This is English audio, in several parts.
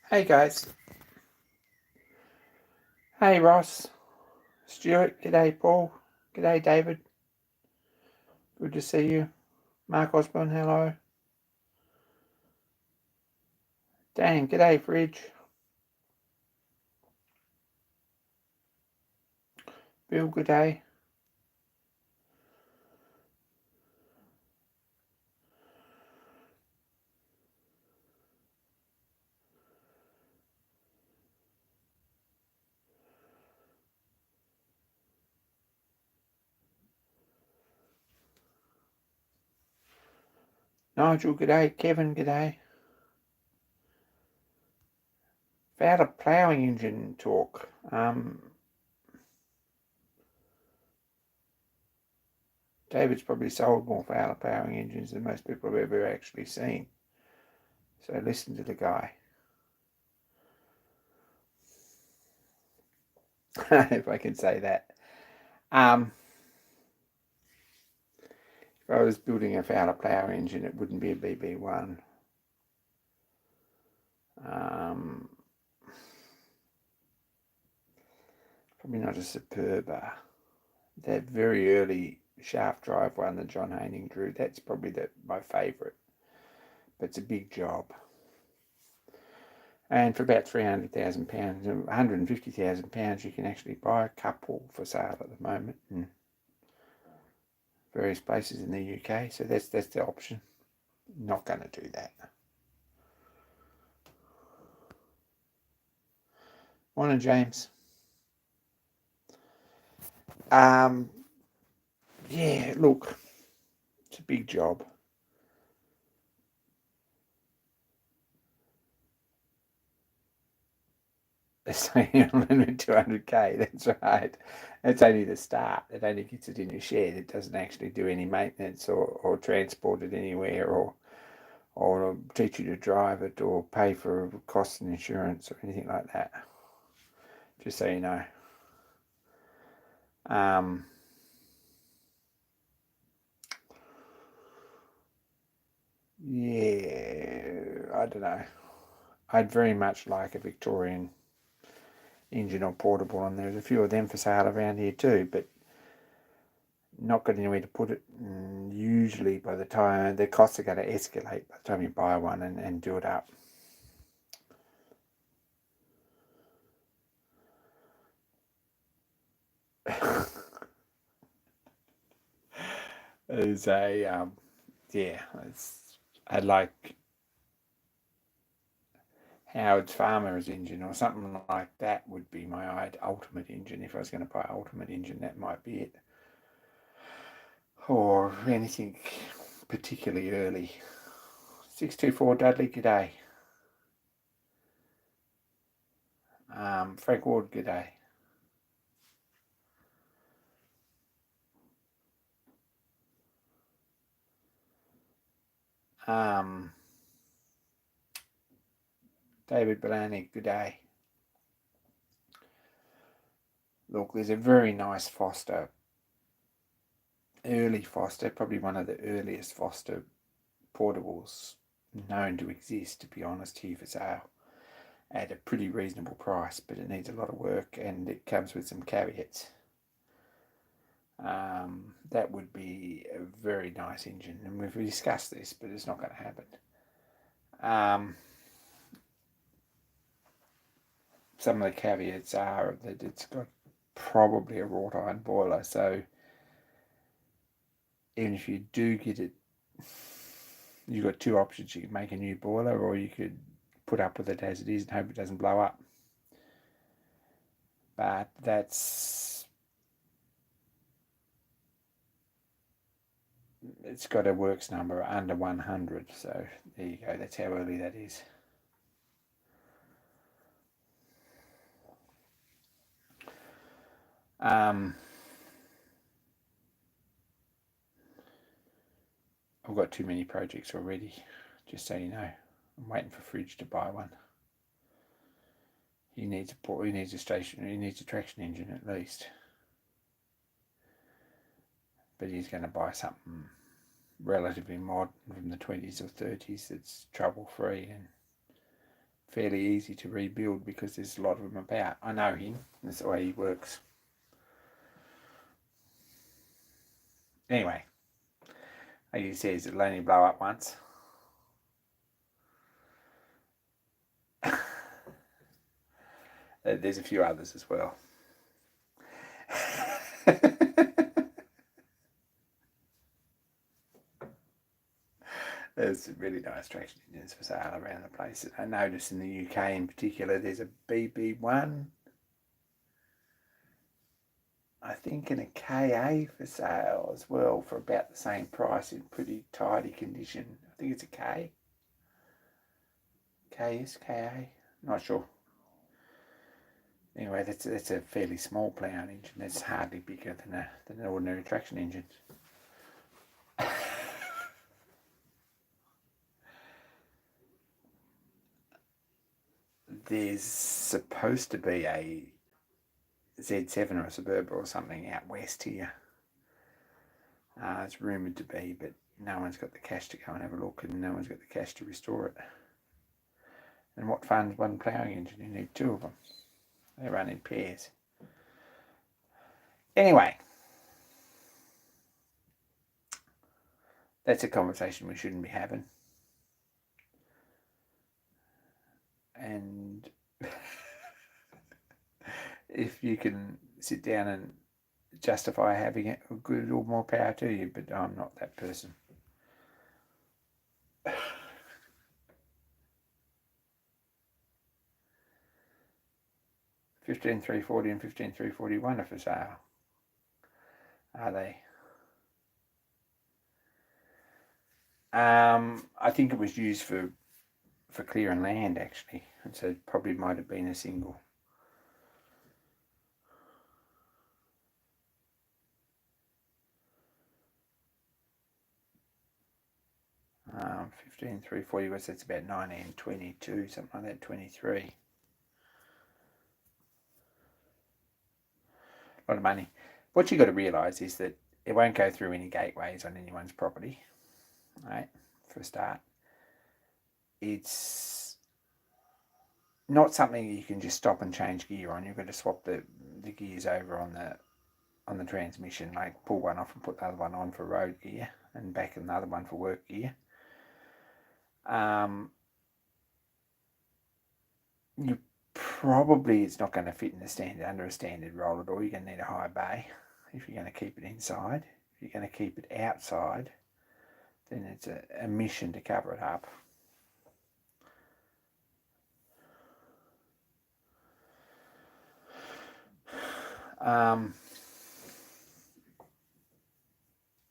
Hey guys. Hey Ross. Stuart. G'day Paul. G'day David. Good to see you. Mark Osborne, hello. Dan, g'day Fridge. Bill, g'day. Nigel, g'day. Kevin, g'day. Fowler ploughing engine talk. David's probably sold more Fowler ploughing engines than most people have ever actually seen. So listen to the guy. If I can say that. If I was building a Fowler ploughing engine, it wouldn't be a BB1. Probably not a Superba. That very early shaft drive one that John Haining drew, that's probably my favourite. But it's a big job. And for about £300,000, £150,000, you can actually buy a couple for sale at the moment in various places in the UK. So that's the option. Not going to do that. Morning, James. Yeah, look, it's a big job. They're saying only 200k. That's right. That's only the start. It only gets it in your shed. It doesn't actually do any maintenance or transport it anywhere or teach you to drive it or pay for costs and insurance or anything like that. Just so you know. Yeah, I don't know. I'd very much like a Victorian engine or portable, and there's a few of them for sale around here too, but not got anywhere to put it. And usually by the time the costs are going to escalate by the time you buy one and do it up. It's a I like Howard's Farmer's engine or something like that would be my ultimate engine. If I was going to buy an ultimate engine, that might be it. Or anything particularly early. 624 Dudley, g'day. Frank Ward, g'day. David Bellani, g'day. Look, there's a very nice Foster, early Foster, probably one of the earliest Foster portables known to exist, to be honest, here for sale at a pretty reasonable price, but it needs a lot of work and it comes with some caveats. That would be a very nice engine, and we've discussed this, but it's not going to happen. Some of the caveats are that it's got probably a wrought iron boiler, so even if you do get it, you've got two options. You can make a new boiler, or you could put up with it as it is and hope it doesn't blow up. But it's got a works number under 100, so there you go. That's how early that is. I've got too many projects already, just so you know. I'm waiting for Fridge to buy one. He needs a traction engine at least. But he's going to buy something relatively modern from the 20s or 30s that's trouble free and fairly easy to rebuild because there's a lot of them about. I know him. That's the way he works. Anyway, like he says, it'll only blow up once. There's a few others as well. There's some really nice traction engines for sale around the place. I noticed in the UK in particular, there's a BB1, I think, and a KA for sale as well for about the same price in pretty tidy condition. I think it's a K. KS, KA, not sure. Anyway, that's a fairly small ploughing engine. It's hardly bigger than an ordinary traction engine. There's supposed to be a Z7 or a Suburban or something out west here. It's rumoured to be, but no one's got the cash to go and have a look, and no one's got the cash to restore it. And what funds one ploughing engine? You need two of them. They run in pairs. Anyway, that's a conversation we shouldn't be having. And if you can sit down and justify having it, good, or more power to you, but I'm not that person. 15340 and 15341 are for sale. Are they? I think it was used for clearing land, actually, and so it probably might have been a single. Um, 15340 was, that's about 1922, something like that, 23. A lot of money. What you got to realise is that it won't go through any gateways on anyone's property, right? For a start, it's not something you can just stop and change gear on. You've got to swap the gears over on the transmission, like pull one off and put the other one on for road gear, and back another one for work gear. You probably, it's not going to fit in the under a standard roller door. You're going to need a high bay if you're going to keep it inside. If you're going to keep it outside, then it's a mission to cover it up.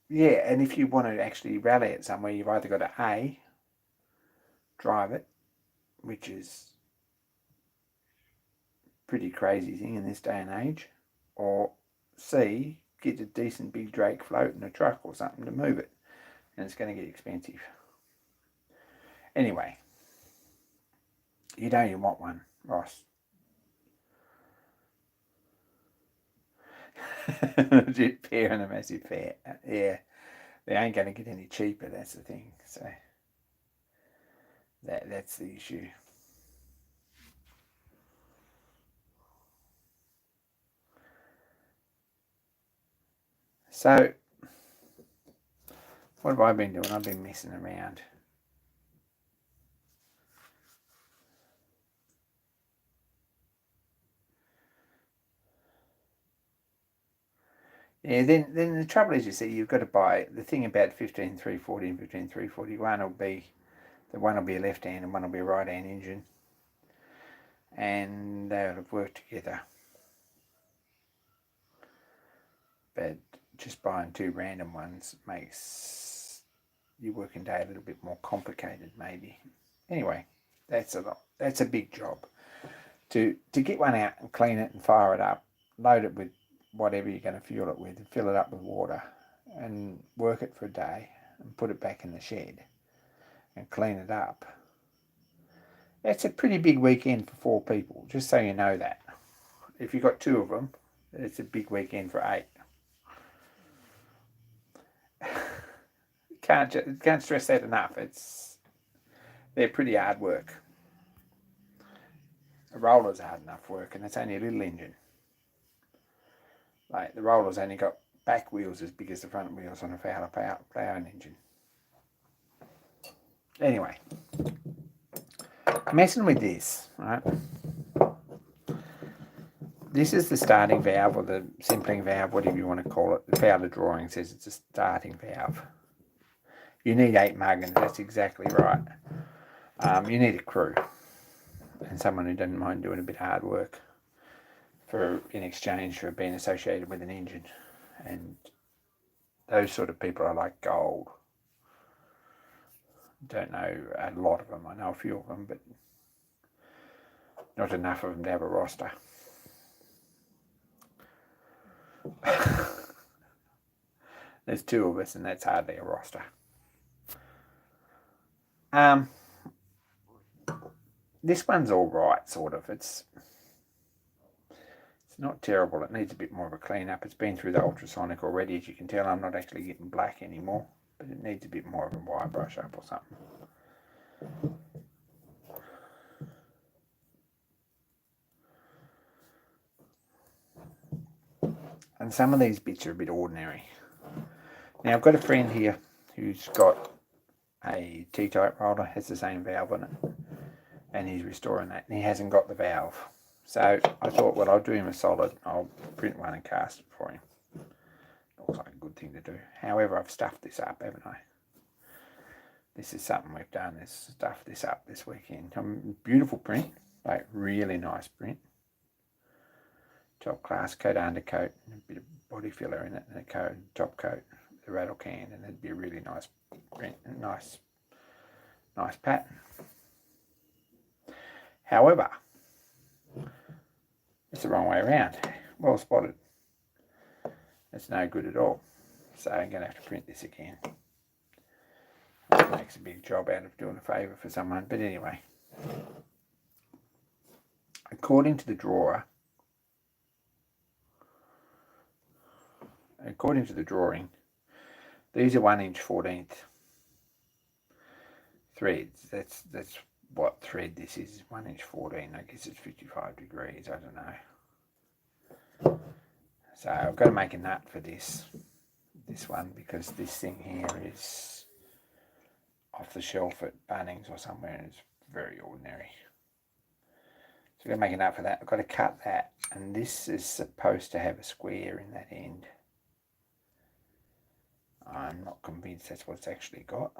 Yeah, and if you want to actually rally it somewhere, you've either got to A, drive it, which is pretty crazy thing in this day and age, or C, get a decent big drake float in a truck or something to move it, and it's going to get expensive. Anyway, you don't even want one, Ross. Legit pair and a massive pair. Yeah, they ain't going to get any cheaper, that's the thing. So that's the issue. So what have I been doing? I've been messing around. Yeah, then the trouble is, you see, you've got to buy, the thing about 15340 and 15341 will be, the one will be a left hand and one will be a right hand engine, and they'll have worked together. But just buying two random ones makes your working day a little bit more complicated, maybe. Anyway, that's a big job. To get one out and clean it and fire it up, load it with whatever you're going to fuel it with, and fill it up with water, and work it for a day, and put it back in the shed, and clean it up. That's a pretty big weekend for 4 people, just so you know that. If you've got 2 of them, it's a big weekend for 8. Can't stress that enough. They're pretty hard work. A roller's hard enough work, and it's only a little engine. Like the roller's only got back wheels as big as the front wheels on a Fowler plowing engine. Anyway, messing with this, right? This is the starting valve, or the simpling valve, whatever you want to call it. The Fowler drawing says it's a starting valve. You need 8 muggins, that's exactly right. You need a crew and someone who doesn't mind doing a bit of hard work in exchange for being associated with an engine. And those sort of people are like gold. Don't know a lot of them. I know a few of them, but not enough of them to have a roster. There's 2 of us, and that's hardly a roster. This one's all right, sort of. It's not terrible. It needs a bit more of a clean up. It's been through the ultrasonic already. As you can tell, I'm not actually getting black anymore, but it needs a bit more of a wire brush up or something. And some of these bits are a bit ordinary. Now, I've got a friend here who's got a T-type roller, has the same valve on it, and he's restoring that, and he hasn't got the valve. So I thought, well, I'll do him a solid. I'll print one and cast it for him. Looks like a good thing to do. However, I've stuffed this up, haven't I? This is something we've done, is stuffed this up this weekend. Beautiful print, like really nice print. Top class coat, undercoat, and a bit of body filler in it, and a coat, top coat, the rattle can, and it'd be a really nice print, nice pattern. However, it's the wrong way around. Well spotted. It's no good at all. So I'm going to have to print this again. It makes a big job out of doing a favour for someone. But anyway, according to the drawing, these are 1" 14" threads. That's what thread this is. 1" 14". I guess it's 55 degrees. I don't know. So I've got to make a nut for this one, because this thing here is off the shelf at Bunnings or somewhere, and it's very ordinary. So I'm going to make a nut for that. I've got to cut that, and this is supposed to have a square in that end. I'm not convinced that's what it's actually got.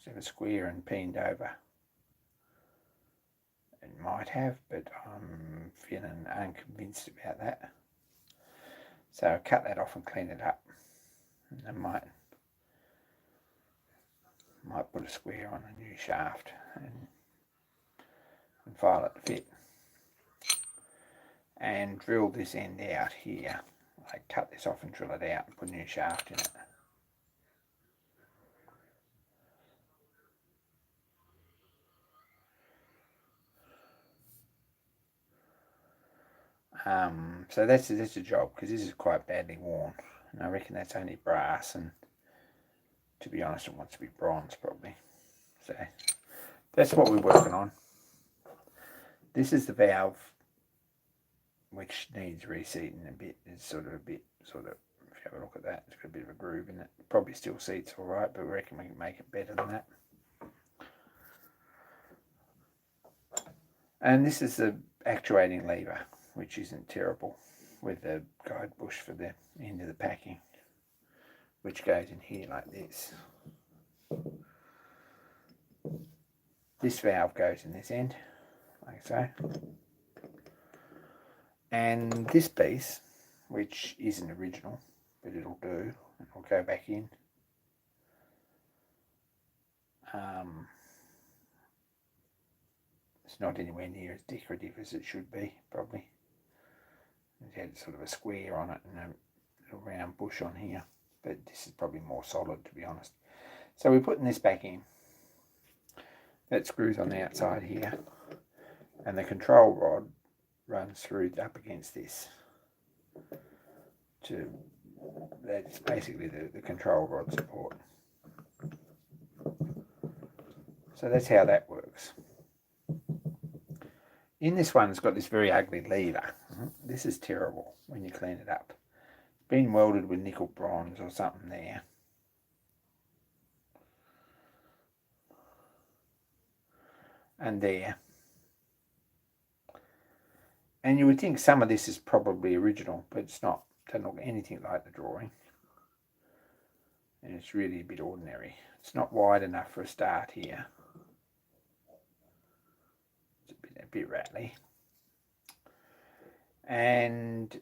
It's a square and pinned over. It might have, but I'm feeling unconvinced about that. So I'll cut that off and clean it up. And I might put a square on a new shaft and file it to fit. And drill this end out here. I cut this off and drill it out and put a new shaft in it. So that's a job, because this is quite badly worn, and I reckon that's only brass, and to be honest, it wants to be bronze probably. So that's what we're working on. This is the valve, which needs reseating a bit. It's sort of, if you have a look at that, it's got a bit of a groove in it. Probably still seats all right, but we reckon we can make it better than that. And this is the actuating lever, which isn't terrible, with the guide bush for the end of the packing, which goes in here like this. This valve goes in this end, like so. And this piece, which isn't original, but it'll do, and will go back in. It's not anywhere near as decorative as it should be, probably. It had sort of a square on it and a little round bush on here, but this is probably more solid, to be honest. So we're putting this back in. That screws on the outside here, and the control rod runs through up against this. That's basically the control rod support. So that's how that works. In this one, it's got this very ugly lever. This is terrible when you clean it up. It's been welded with nickel bronze or something there. And there. And you would think some of this is probably original, but it's not. It doesn't look anything like the drawing. And it's really a bit ordinary. It's not wide enough for a start here. It's a bit rattly. And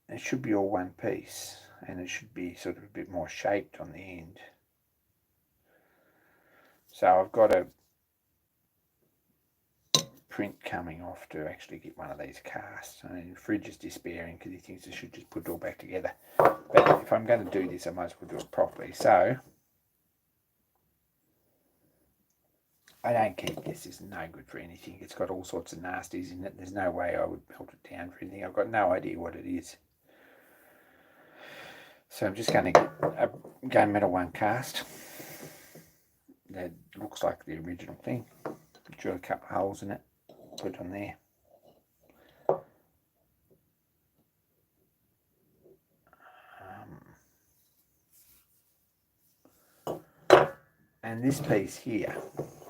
it should be all one piece. And it should be sort of a bit more shaped on the end. So I've got a print coming off to actually get one of these cast. I mean, Fridge is despairing because he thinks I should just put it all back together. But if I'm going to do this, I might as well do it properly. So I don't keep this. This is no good for anything. It's got all sorts of nasties in it. There's no way I would melt it down for anything. I've got no idea what it is. So I'm just going to get a gunmetal one cast that looks like the original thing. Drill a couple of holes in it. Put it on there. And this piece here,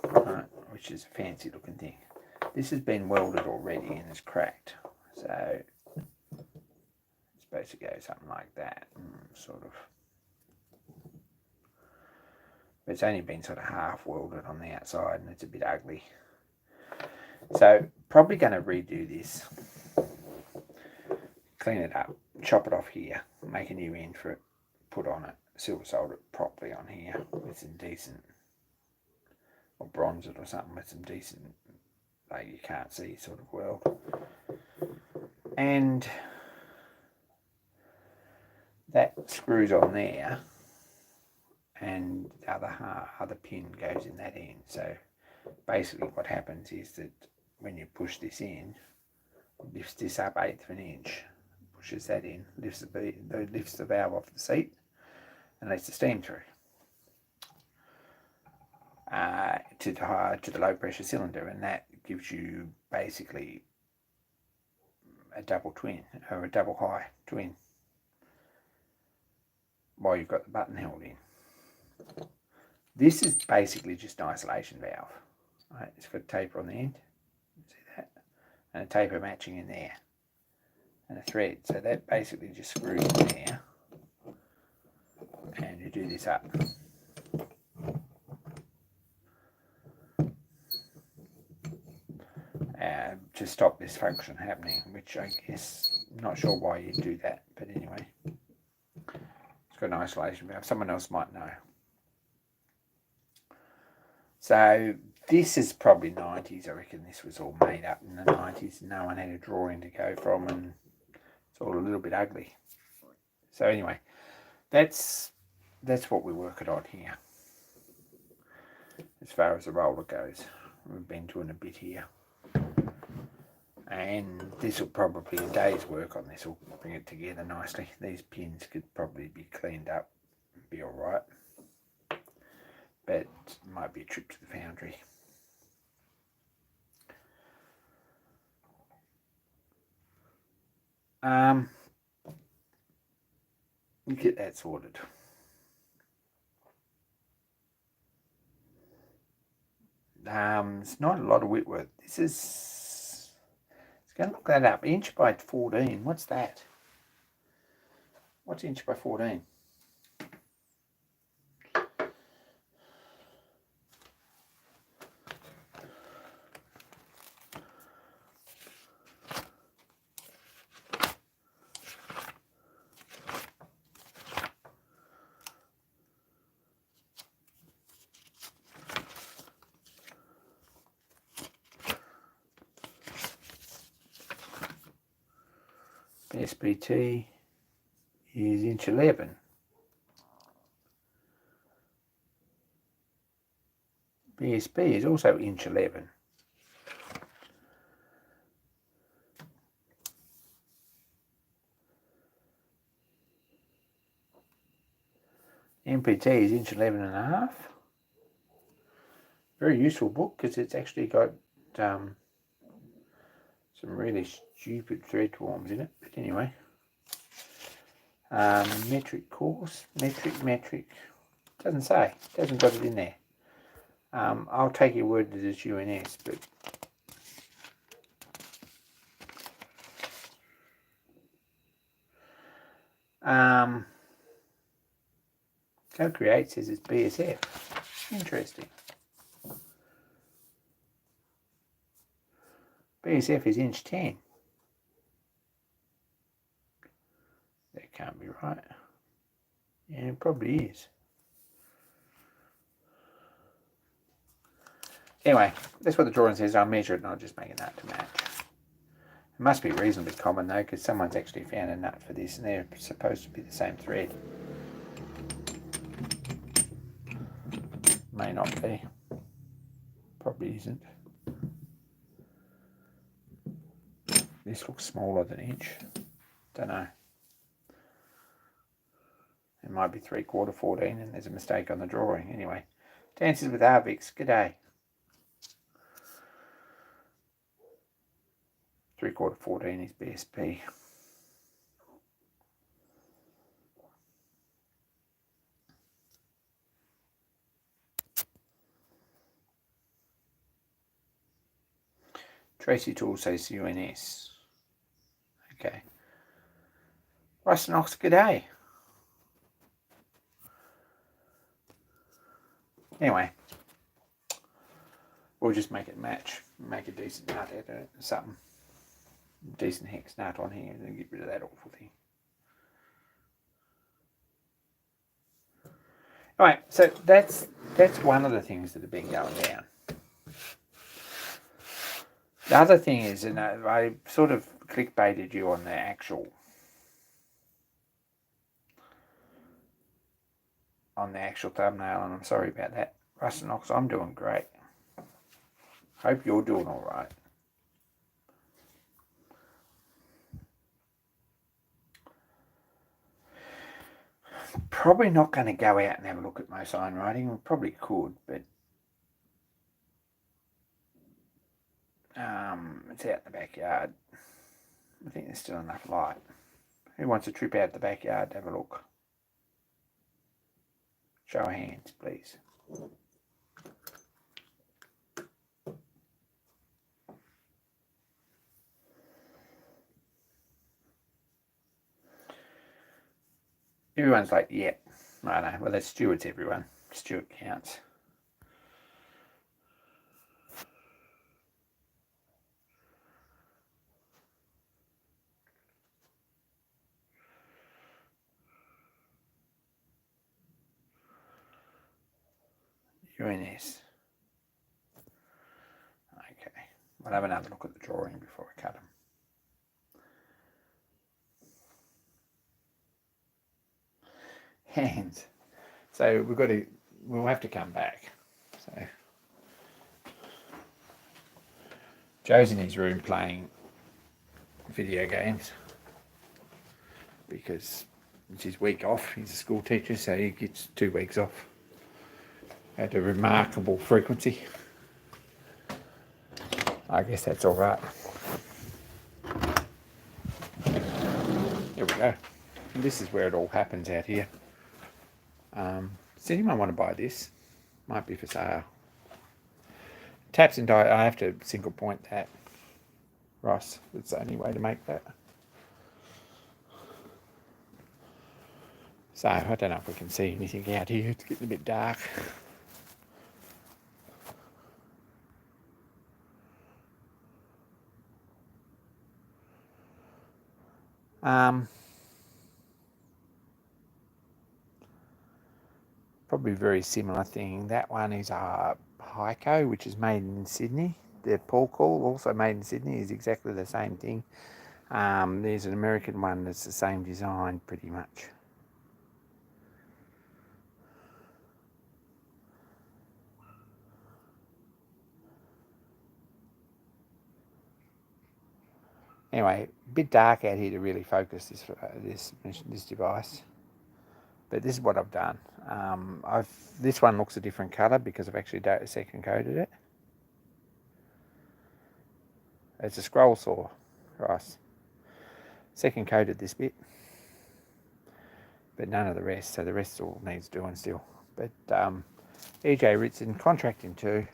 right, which is a fancy looking thing, this has been welded already and is cracked. So it's supposed to go something like that, sort of. But it's only been sort of half welded on the outside and it's a bit ugly. So probably going to redo this, clean it up, chop it off here, make a new end for it, put on it, silver solder it properly on here with some decent, or bronze it or something with some decent, like you can't see sort of weld. And that screws on there, and the other pin goes in that end. So basically what happens is that when you push this in, it lifts this up 1/8 of an inch, pushes that in, lifts the valve off the seat and lets the steam through to the low pressure cylinder, and that gives you basically a double twin or a double high twin while you've got the button held in. This is basically just an isolation valve. Right? It's got a taper on the end, see that, and a taper matching in there, and a thread. So that basically just screws in there, and you do this up. To stop this function happening, which I guess, I'm not sure why you do that, but anyway, it's got an isolation valve. Someone else might know. So this is probably 90s. I reckon this was all made up in the 90s. No one had a drawing to go from, and it's all a little bit ugly. So anyway, that's what we're working on here as far as the roller goes. We've been doing a bit here. And this will probably, a day's work on this will bring it together nicely. These pins could probably be cleaned up and be alright. But it might be a trip to the foundry. Get that sorted. It's not a lot of Whitworth. This is, going to look that up. Inch by 14. What's that? What's inch by 14? SBT is inch 11. BSB is also inch 11. MPT is inch 11 and a half. Very useful book because it's actually got some really stupid thread forms in it, but anyway. Metric course, metric, doesn't say, hasn't got it in there. I'll take your word that it's UNS, but Co-Create says it's BSF. Interesting. BSF is inch 10. That can't be right. Yeah, it probably is. Anyway, that's what the drawing says. I'll measure it and I'll just make a nut to match. It must be reasonably common though, because someone's actually found a nut for this and they're supposed to be the same thread. May not be. Probably isn't. This looks smaller than inch. Don't know. It might be 3/4 14 and there's a mistake on the drawing. Anyway, Dances with Arvix, g'day. 3/4 14 is BSP. Tracy Tool says UNS. Okay. Russ Knox, g'day. Anyway, we'll just make it match. Make a decent nut out of it, something. Decent hex nut on here and then get rid of that awful thing. Alright, so that's one of the things that have been going down. The other thing is, and I sort of clickbaited you on the actual thumbnail, and I'm sorry about that. Russ Knox, I'm doing great. Hope you're doing all right. Probably not going to go out and have a look at my sign writing. We probably could, but it's out in the backyard. I think there's still enough light. Who wants a trip out the backyard to have a look? Show of hands, please. Everyone's like, yeah, I know. Well, that's Stuart's everyone. Stuart counts. UNS. Okay. We'll have another look at the drawing before I cut them. Hands. So we'll have to come back. So Joe's in his room playing video games because it's his week off. He's a school teacher, so he gets 2 weeks off at a remarkable frequency. I guess that's all right. Here we go. And this is where it all happens out here. Does anyone want to buy this? Might be for sale. Taps and die. I have to single point that. Ross, it's the only way to make that. So I don't know if we can see anything out here. It's getting a bit dark. Probably a very similar thing. That one is a Heiko, which is made in Sydney. The Paul Call, also made in Sydney, is exactly the same thing. There's an American one that's the same design, pretty much. Anyway, a bit dark out here to really focus this device. But this is what I've done. This one looks a different colour because I've actually second coated it. It's a scroll saw, Ross. Second coated this bit, but none of the rest, so the rest all needs doing still. But EJ Ritson contracting to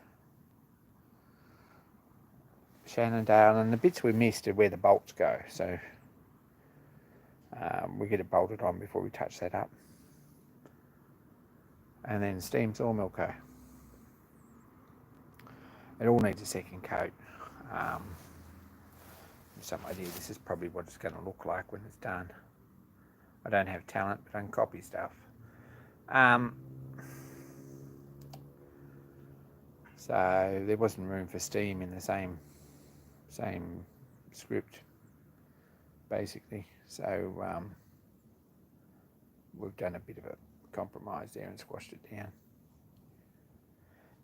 Shannondale, and the bits we missed are where the bolts go, so we get it bolted on before we touch that up. And then steam sawmill co. It all needs a second coat. Some idea this is probably what it's going to look like when it's done. I don't have talent, but I can copy stuff. So there wasn't room for steam in the same script, basically. So we've done a bit of a compromise there and squashed it down.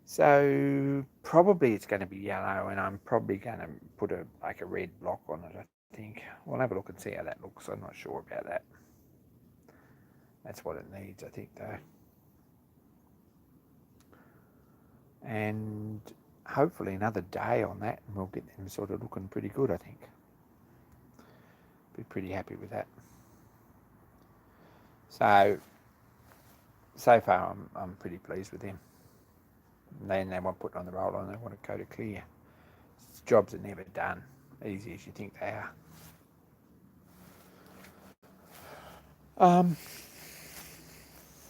So probably it's going to be yellow, and I'm probably going to put a red block on it, I think. We'll have a look and see how that looks. I'm not sure about that. That's what it needs, I think, though. And hopefully another day on that, and we'll get them sort of looking pretty good, I think. Be pretty happy with that. So far I'm pretty pleased with them. Then they want put on the roll on, they want to coat it clear. Jobs are never done easy as you think they are.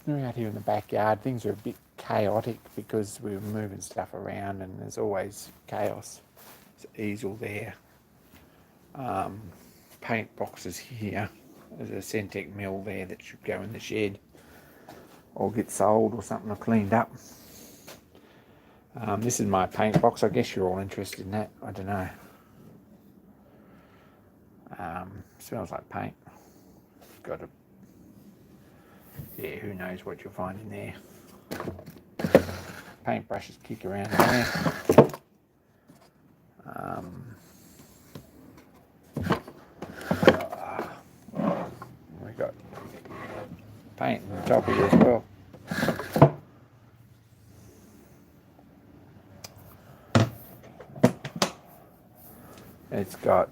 We're out here in the backyard. Things are a bit chaotic because we're moving stuff around and there's always chaos. There's easel there. Paint boxes here. There's a Centec mill there that should go in the shed or get sold or something or cleaned up. This is my paint box. I guess you're all interested in that. I don't know. Smells like paint. Got a... Yeah, who knows what you'll find in there. Paintbrushes kick around in there. We got paint on top of it as well. It's got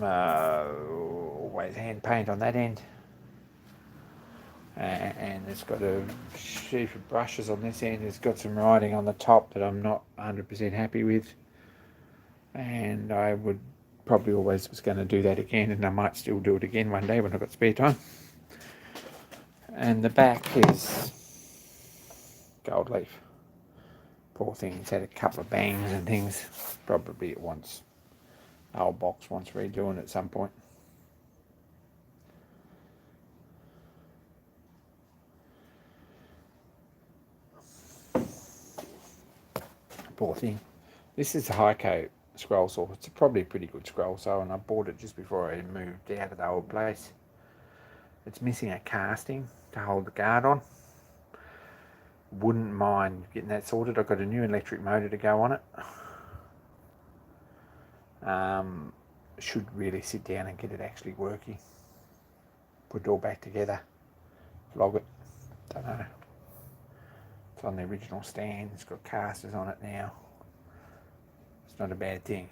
always hand paint on that end, and it's got a sheaf of brushes on this end. It's got some writing on the top that I'm not 100% happy with, and I would probably always was going to do that again, and I might still do it again one day when I've got spare time. And the back is gold leaf. Poor thing, it's had a couple of bangs and things. Probably it wants... The old box wants redoing at some point. Poor thing. This is a high coat scroll saw. It's probably a pretty good scroll saw, and I bought it just before I moved out of the old place. It's missing a casting to hold the guard on. Wouldn't mind getting that sorted. I've got a new electric motor to go on it. Should really sit down and get it actually working. Put it all back together. Flog it. Don't know. It's on the original stand. It's got casters on it now. It's not a bad thing.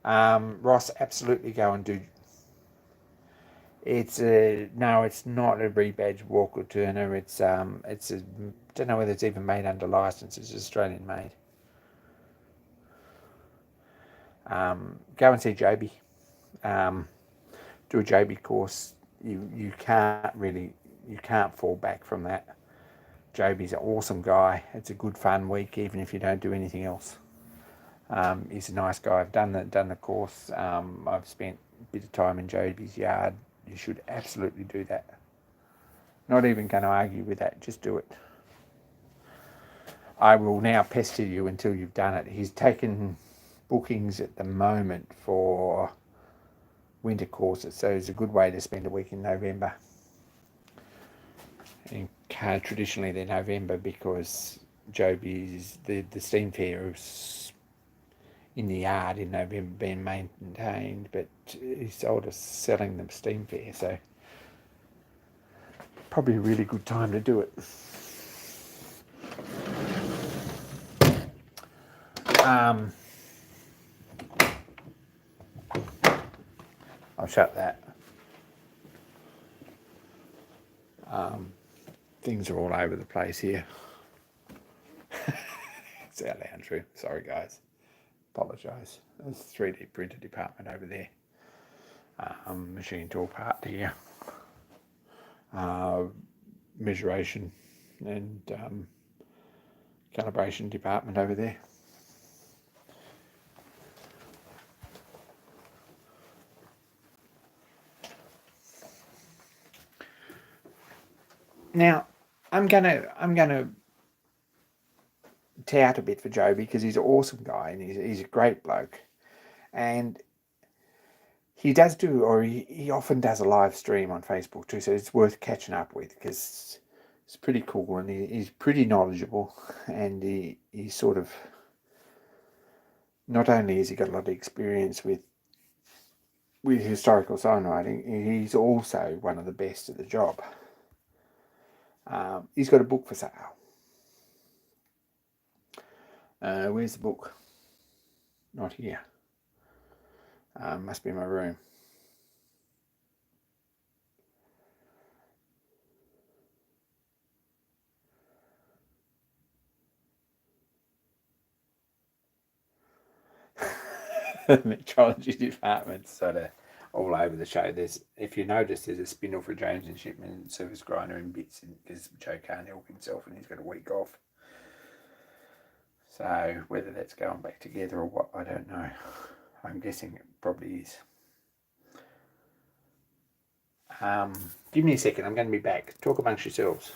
Ross, absolutely go and do... It's a... No, it's not a rebadged Walker Turner. It's a... Don't know whether it's even made under license. It's Australian made. Go and see Joby. Do a Joby course. You can't fall back from that. Joby's an awesome guy. It's a good fun week, even if you don't do anything else. He's a nice guy. I've done the course. I've spent a bit of time in Joby's yard. You should absolutely do that. Not even going to argue with that. Just do it. I will now pester you until you've done it. He's taken bookings at the moment for winter courses, so it's a good way to spend a week in November. And traditionally they're November because Joby's the steam fair is in the yard in November being maintained, but he sold us selling them steam fair, so probably a really good time to do it. I'll shut that. Things are all over the place here. It's our lounge room. Sorry, guys. Apologise. There's a 3D printer department over there. Machine tool part here. Measuration and calibration department over there. Now, I'm gonna tout a bit for Joe because he's an awesome guy and he's a great bloke, and he does do, or he often does a live stream on Facebook too, so it's worth catching up with because it's pretty cool and he's pretty knowledgeable, and he's sort of, not only has he got a lot of experience with historical signwriting, he's also one of the best at the job. He's got a book for sale. Where's the book? Not here. Must be in my room. Metrology department sort of all over the show. If you notice, there's a spindle for James and Shipman service grinder in bits because Joe can't help himself and he's got a week off. So whether that's going back together or what, I don't know. I'm guessing it probably is. Give me a second. I'm going to be back. Talk amongst yourselves.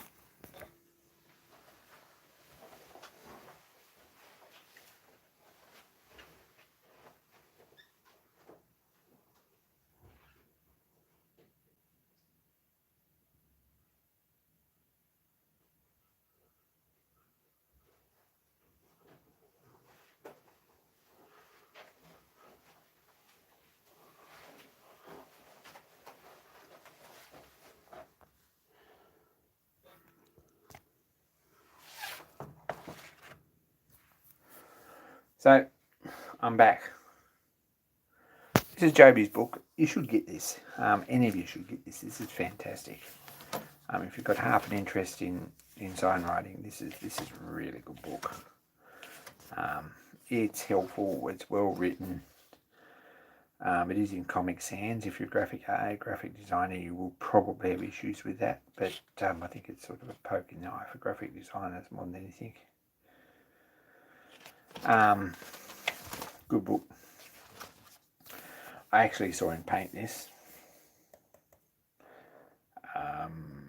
So, I'm back. This is Joby's book. You should get this. Any of you should get this. This is fantastic. If you've got half an interest in signwriting, this is a really good book. It's helpful. It's well written. It is in Comic Sans. If you're a graphic designer, you will probably have issues with that. But I think it's sort of a poke in the eye for graphic designers more than anything. Good book. I actually saw him paint this.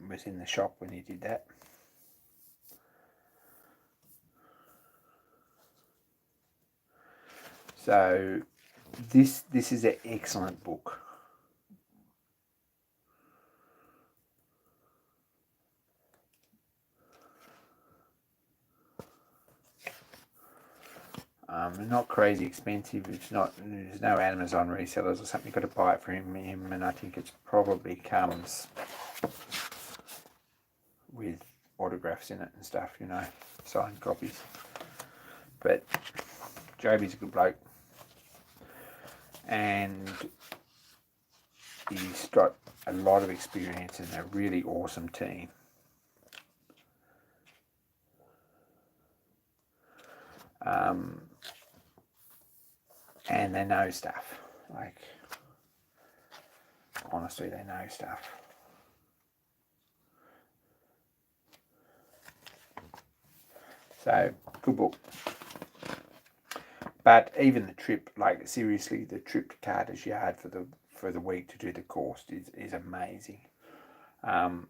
Was in the shop when he did that. So this is an excellent book. Not crazy expensive. It's not. There's no Amazon resellers or something. You've got to buy it from him, and I think it probably comes with autographs in it and stuff. You know, signed copies. But Joby's a good bloke, and he's got a lot of experience and a really awesome team. And they know stuff. Like, honestly, they know stuff. So, good book. But even the trip, like seriously, the trip to Carter's Yard for the week to do the course is amazing. You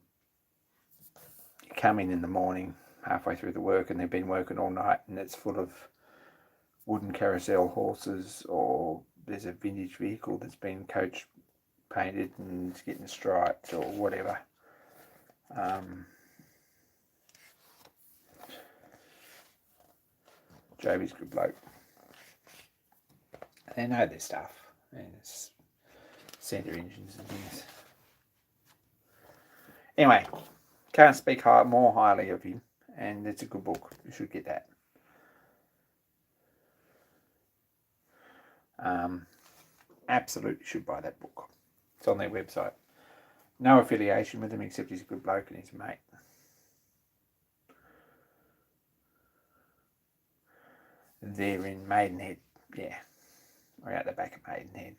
come in the morning, halfway through the work, and they've been working all night, and it's full of wooden carousel horses, or there's a vintage vehicle that's been coach painted and it's getting striped or whatever. Joby's a good bloke. They know their stuff. And it's centre engines and things. Anyway, can't speak more highly of him, and it's a good book. You should get that. Absolutely should buy that book. It's on their website. No affiliation with him except he's a good bloke and he's a mate. They're in Maidenhead, yeah. Or out the back of Maidenhead.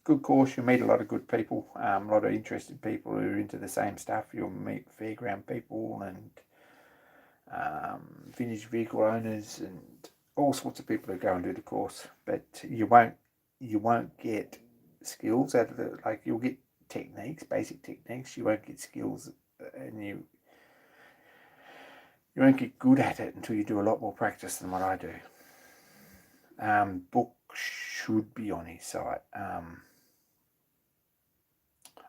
Good course, you'll meet a lot of good people, a lot of interested people who are into the same stuff. You'll meet fairground people and vintage vehicle owners and all sorts of people who go and do the course. But you won't get skills out of it. Like, you'll get techniques, basic techniques. You won't get skills, and you won't get good at it until you do a lot more practice than what I do. Book should be on his site.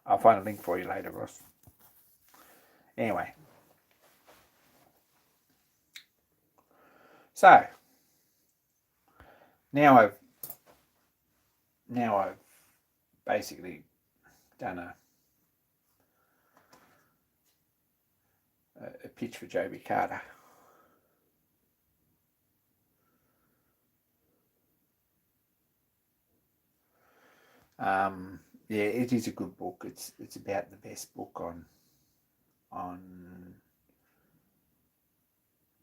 I'll find a link for you later, Ross. Anyway. So, now I've basically done a pitch for Joby Carter. Yeah, it is a good book. It's about the best book on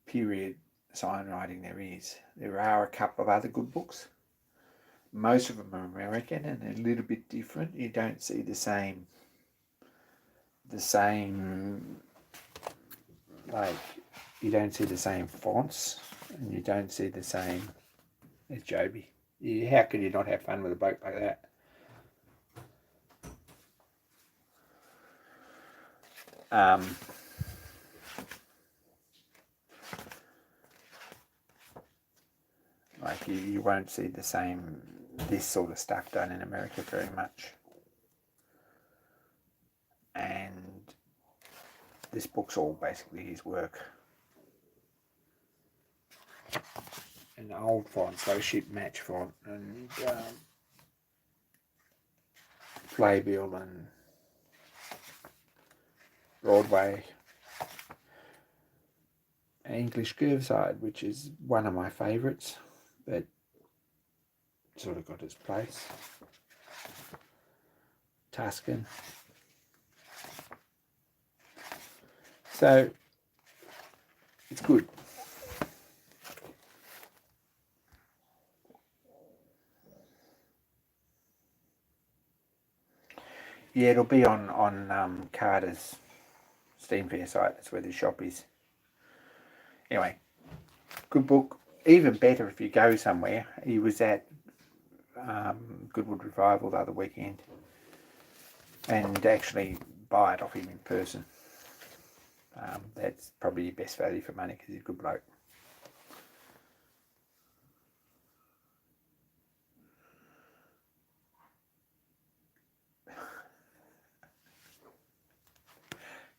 period signwriting there is. There are a couple of other good books. Most of them are American and a little bit different. You don't see the same like, you don't see the same fonts and you don't see the same as Joby. How could you not have fun with a bloke like that? Like, you won't see this sort of stuff done in America very much. And this book's all basically his work. An old font, so ship match font, and playbill and Broadway. English Curveside, which is one of my favourites, but sort of got its place. Tuscan. So it's good. Yeah, it'll be on Carter's Steam Fair site. That's where the shop is. Anyway, good book. Even better if you go somewhere. He was at Goodwood Revival the other weekend, and actually buy it off him in person. That's probably your best value for money because he's a good bloke.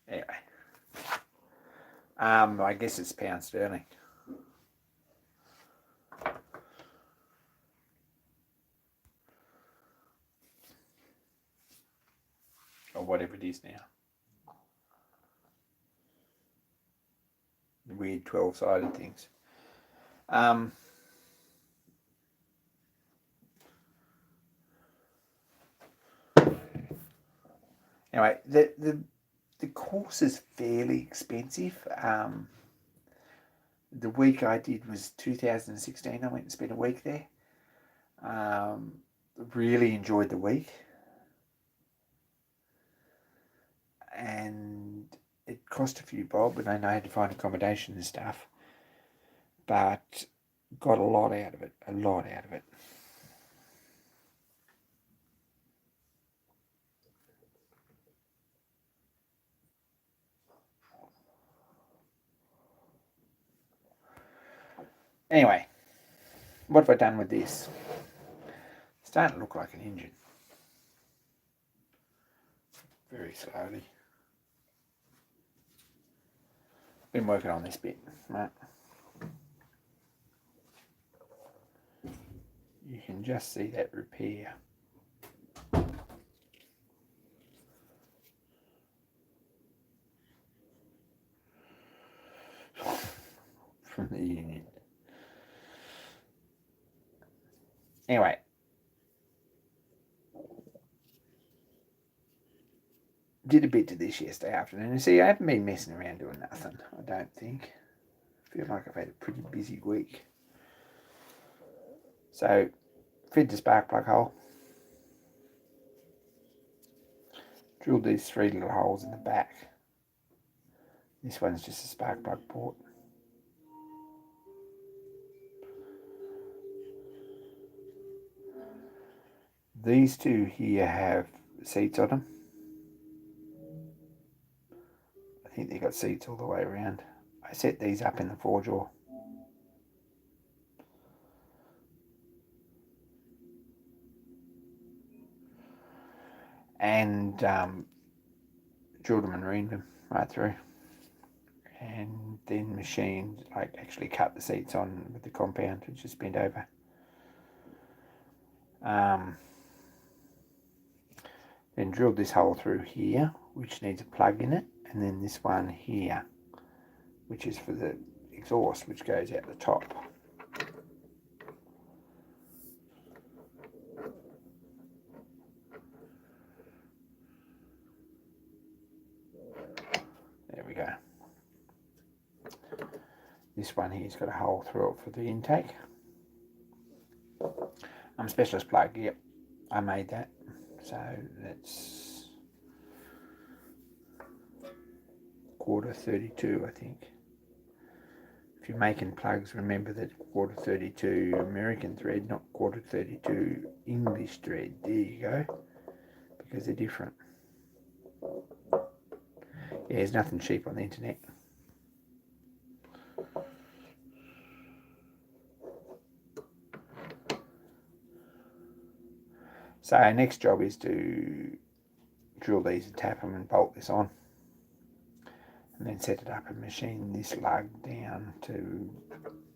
Anyway, I guess it's pound sterling. Or whatever it is now. The weird 12-sided things. Anyway, the course is fairly expensive. The week I did was 2016. I went and spent a week there. Really enjoyed the week. And it cost a few bob, and I had to find accommodation and stuff. But got a lot out of it. Anyway, what have I done with this? It's starting to look like an engine. Very slowly. Been working on this bit, right? You can just see that repair. From the union. Anyway, did a bit to this yesterday afternoon. And see, I haven't been messing around doing nothing, I don't think. I feel like I've had a pretty busy week. So, fed the spark plug hole. Drilled these 3 little holes in the back. This one's just a spark plug port. These 2 here have seats on them. I think they've got seats all the way around. I set these up in the 4-jaw. And drilled them and reamed them right through. And then machined, like actually cut the seats on with the compound, which is bent over. Then drilled this hole through here, which needs a plug in it, and then this one here, which is for the exhaust, which goes out the top. There we go. This one here's got a hole through it for the intake. Specialist plug, yep, I made that. So that's 1/4 32, I think. If you're making plugs, remember that 1/4 32 American thread, not 1/4 32 English thread. There you go, because they're different. Yeah, there's nothing cheap on the internet. So our next job is to drill these and tap them and bolt this on, and then set it up and machine this lug down to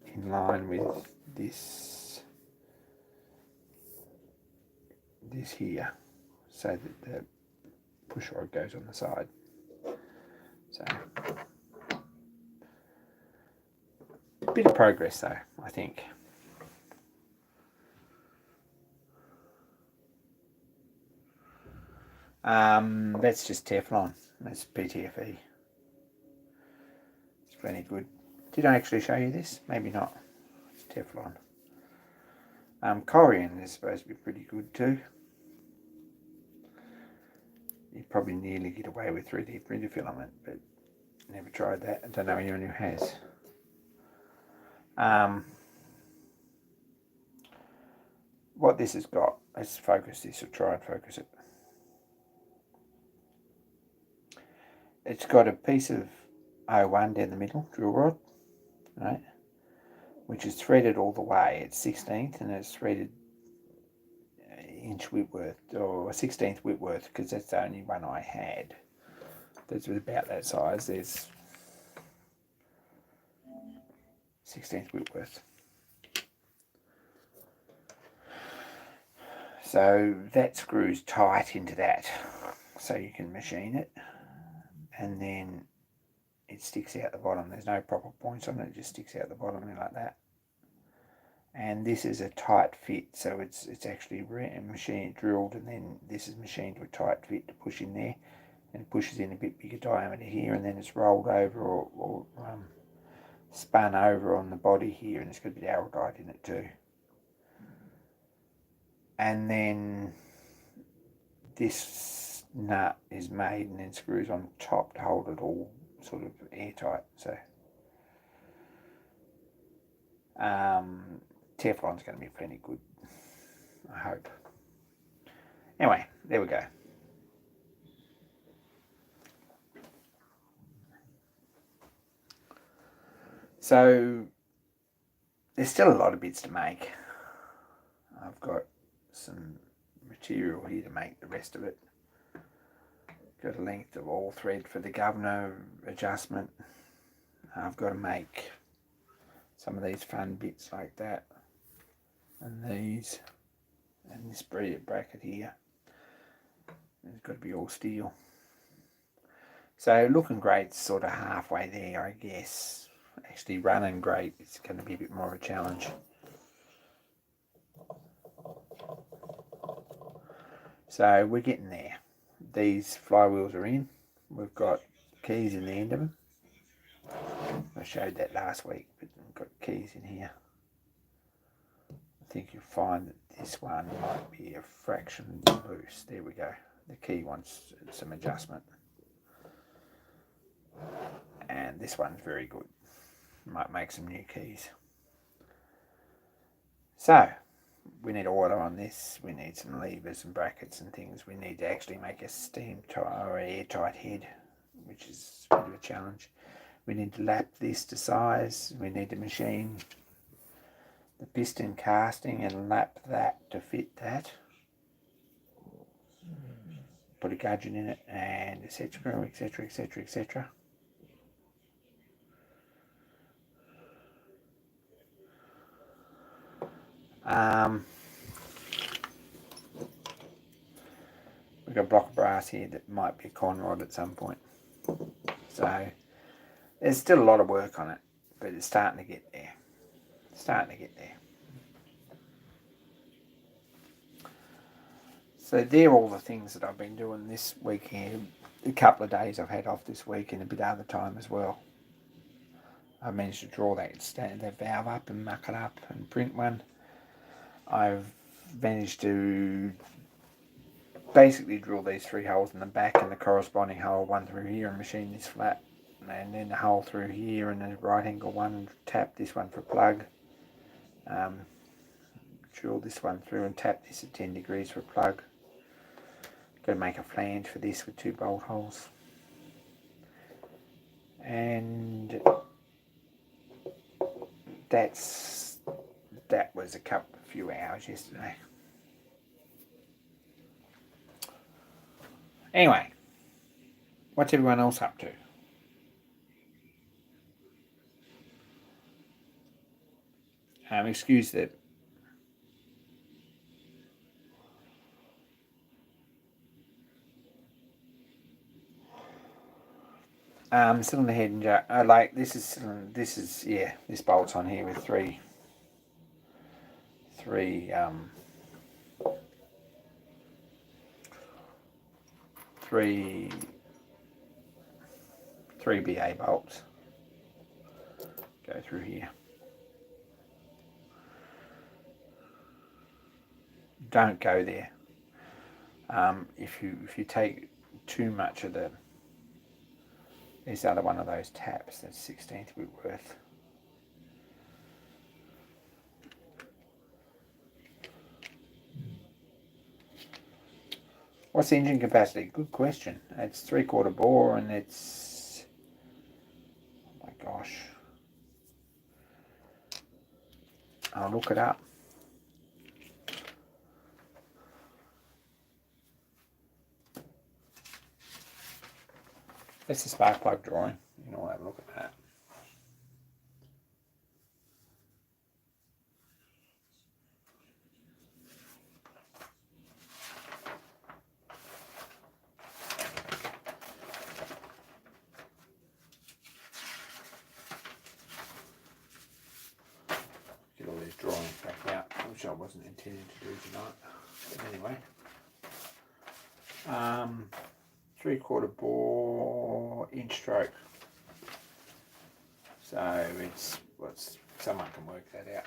in line with this here, so that the push rod goes on the side. So a bit of progress though, I think. That's just Teflon. That's PTFE. It's plenty good. Did I actually show you this? Maybe not. It's Teflon. Corian is supposed to be pretty good too. You'd probably nearly get away with 3D printer filament, but never tried that. I don't know anyone who has. What this has got, let's focus this, or try and focus it. It's got a piece of 01 down the middle, drill rod, right, which is threaded all the way. It's 16th and it's threaded inch Whitworth, or 16th Whitworth, because that's the only one I had. That's about that size. There's 16th Whitworth. So that screws tight into that, so you can machine it, and then it sticks out the bottom. There's no proper points on it, it just sticks out the bottom like that. And this is a tight fit, so it's actually machined, drilled, and then this is machined to a tight fit to push in there, and it pushes in a bit bigger diameter here, and then it's rolled over or spun over on the body here, and it's got a bit of araldite in it too. And then this nut is made and then screws on top to hold it all sort of airtight. So Teflon's going to be plenty good, I hope. Anyway, there we go. So there's still a lot of bits to make. I've got some material here to make the rest of it. Got a length of all thread for the governor adjustment. I've got to make some of these fun bits like that, and these, and this bracket here. It's got to be all steel. So looking great's sort of halfway there, I guess. Actually running great is going to be a bit more of a challenge. So we're getting there. these flywheels are in. We've got keys in the end of them. I showed that last week, but we've got keys in here. I think you'll find that this one might be a fraction loose. There we go. The key wants some adjustment. And this one's very good. Might make some new keys. So, we need oil on this. We need some levers and brackets and things. We need to actually make a steam or airtight head, which is a bit of a challenge. We need to lap this to size. We need to machine the piston casting and lap that to fit that. Put a gudgeon in it and a set screw, etc, etc, etc. We've got a block of brass here that might be a con rod at some point. So there's still a lot of work on it, but it's starting to get there. So they're all the things that I've been doing this weekend. A couple of days I've had off this week and a bit of other time as well. I managed to draw that valve up and muck it up and print one. I've managed to basically drill these 3 holes in the back and the corresponding hole one through here and machine this flat, and then the hole through here and the right angle one, tap this one for plug, drill this one through and tap this at 10 degrees for plug. Got to make a flange for this with 2 bolt holes, and that was a few hours yesterday. Anyway, what's everyone else up to? Excuse the cylinder head and jar. Like this is this bolt's on here with three BA bolts go through here. Don't go there. If you take too much of this other one of those taps, that's 16th Whitworth. What's the engine capacity? Good question. It's 3/4 bore and it's, oh my gosh, I'll look it up. That's the spark plug drawing. You know, have a look at that. Get all these drawings back out, which I wasn't intending to do tonight. But anyway. 3/4 bore inch stroke. So it's someone can work that out.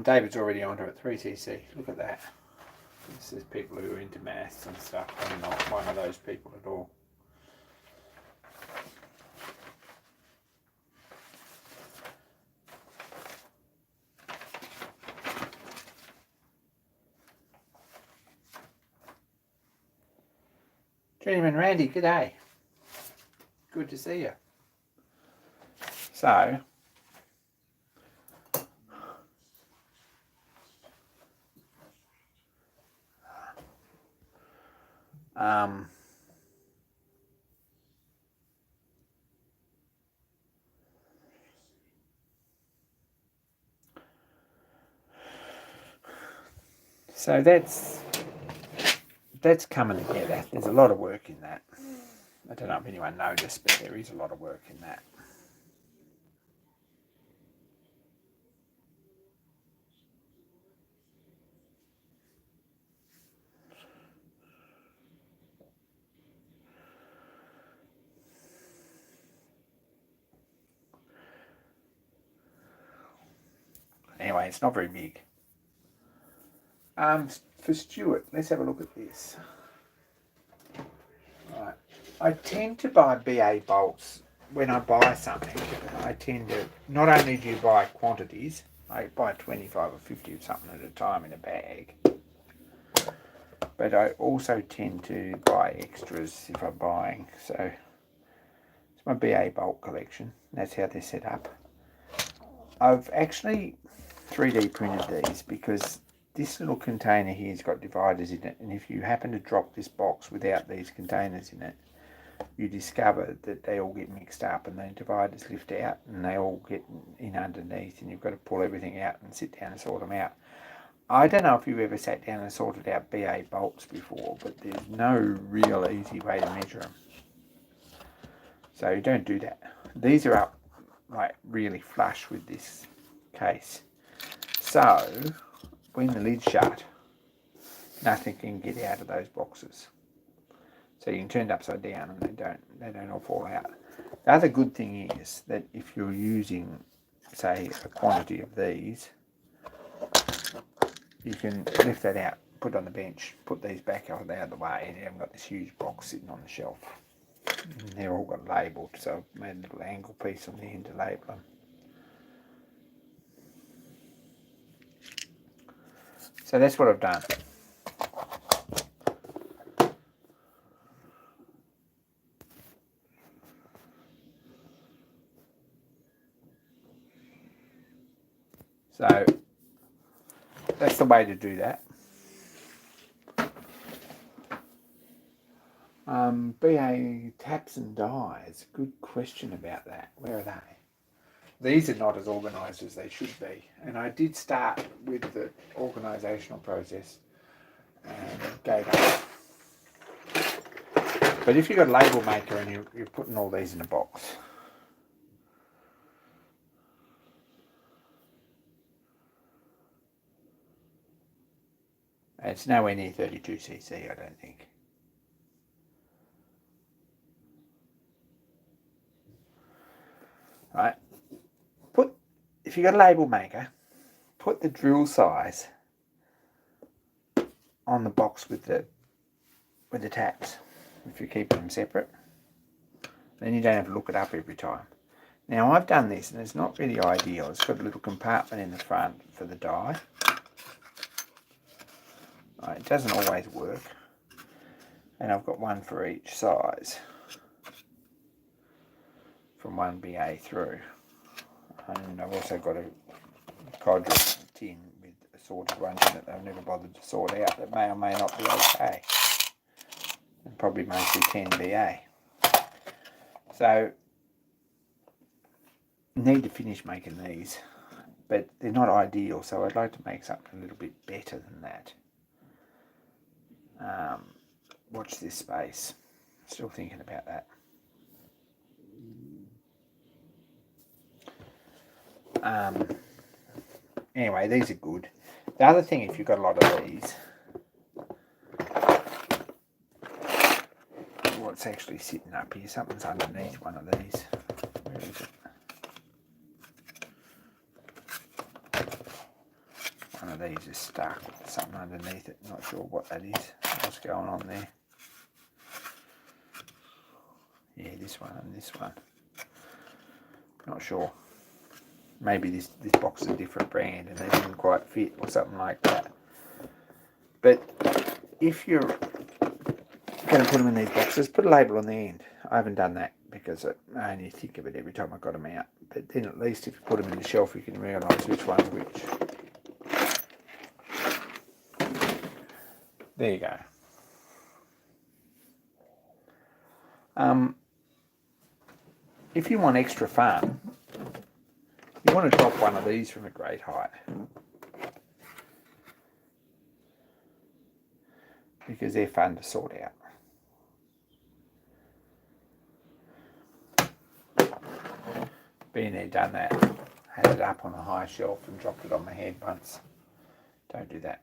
David's already onto it, 3cc. Look at that. This is people who are into maths and stuff. I'm not one of those people at all. Journeyman Randy, g'day. Good to see you. So, so that's coming together. There's a lot of work in that. I don't know if anyone noticed, but there is a lot of work in that. Anyway, it's not very big. For Stuart, let's have a look at this. Right. I tend to buy BA bolts when I buy something. I tend to, not only do you buy quantities, I buy 25 or 50 of something at a time in a bag, but I also tend to buy extras if I'm buying. So it's my BA bolt collection. That's how they're set up. I've actually 3D printed these because this little container here's got dividers in it, and if you happen to drop this box without these containers in it, you discover that they all get mixed up and the dividers lift out and they all get in underneath, and you've got to pull everything out and sit down and sort them out. I don't know if you've ever sat down and sorted out BA bolts before, but there's no real easy way to measure them. So you don't do that. These are up like really flush with this case. So when the lid's shut, nothing can get out of those boxes. So you can turn it upside down and they don't all fall out. The other good thing is that if you're using, say, a quantity of these, you can lift that out, put it on the bench, put these back out of the way, and you haven't got this huge box sitting on the shelf. And they're all got labelled, so I've made a little angle piece on the end to label them. So that's what I've done. So that's the way to do that. BA taps and dies. Good question about that. Where are they? These are not as organised as they should be. And I did start with the organisational process and gave up. But if you've got a label maker and you're putting all these in a box, it's nowhere near 32cc, I don't think. Right. If you've got a label maker, put the drill size on the box with the taps. If you keep them separate, then you don't have to look it up every time. Now I've done this and it's not really ideal. It's got a little compartment in the front for the die. Right, it doesn't always work. And I've got one for each size, from 1BA through. And I've also got a Codric tin with assorted ones in it that I've never bothered to sort out that may or may not be okay. And probably mostly 10BA. So, need to finish making these, but they're not ideal, so I'd like to make something a little bit better than that. Watch this space. Still thinking about that. Anyway, these are good. The other thing, if you've got a lot of these, what's actually sitting up here, something's underneath one of these. Where is it? One of these is stuck with something underneath it. Not sure what that is. What's going on there? Yeah, this one and this one. Not sure. Maybe this box is a different brand and they didn't quite fit or something like that. But if you're going to put them in these boxes, put a label on the end. I haven't done that because I only think of it every time I got them out. But then at least if you put them in the shelf, you can realise which one's which. There you go. If you want extra fun, you want to drop one of these from a great height, because they're fun to sort out. Been there, done that. Had it up on a high shelf and dropped it on my head once. Don't do that.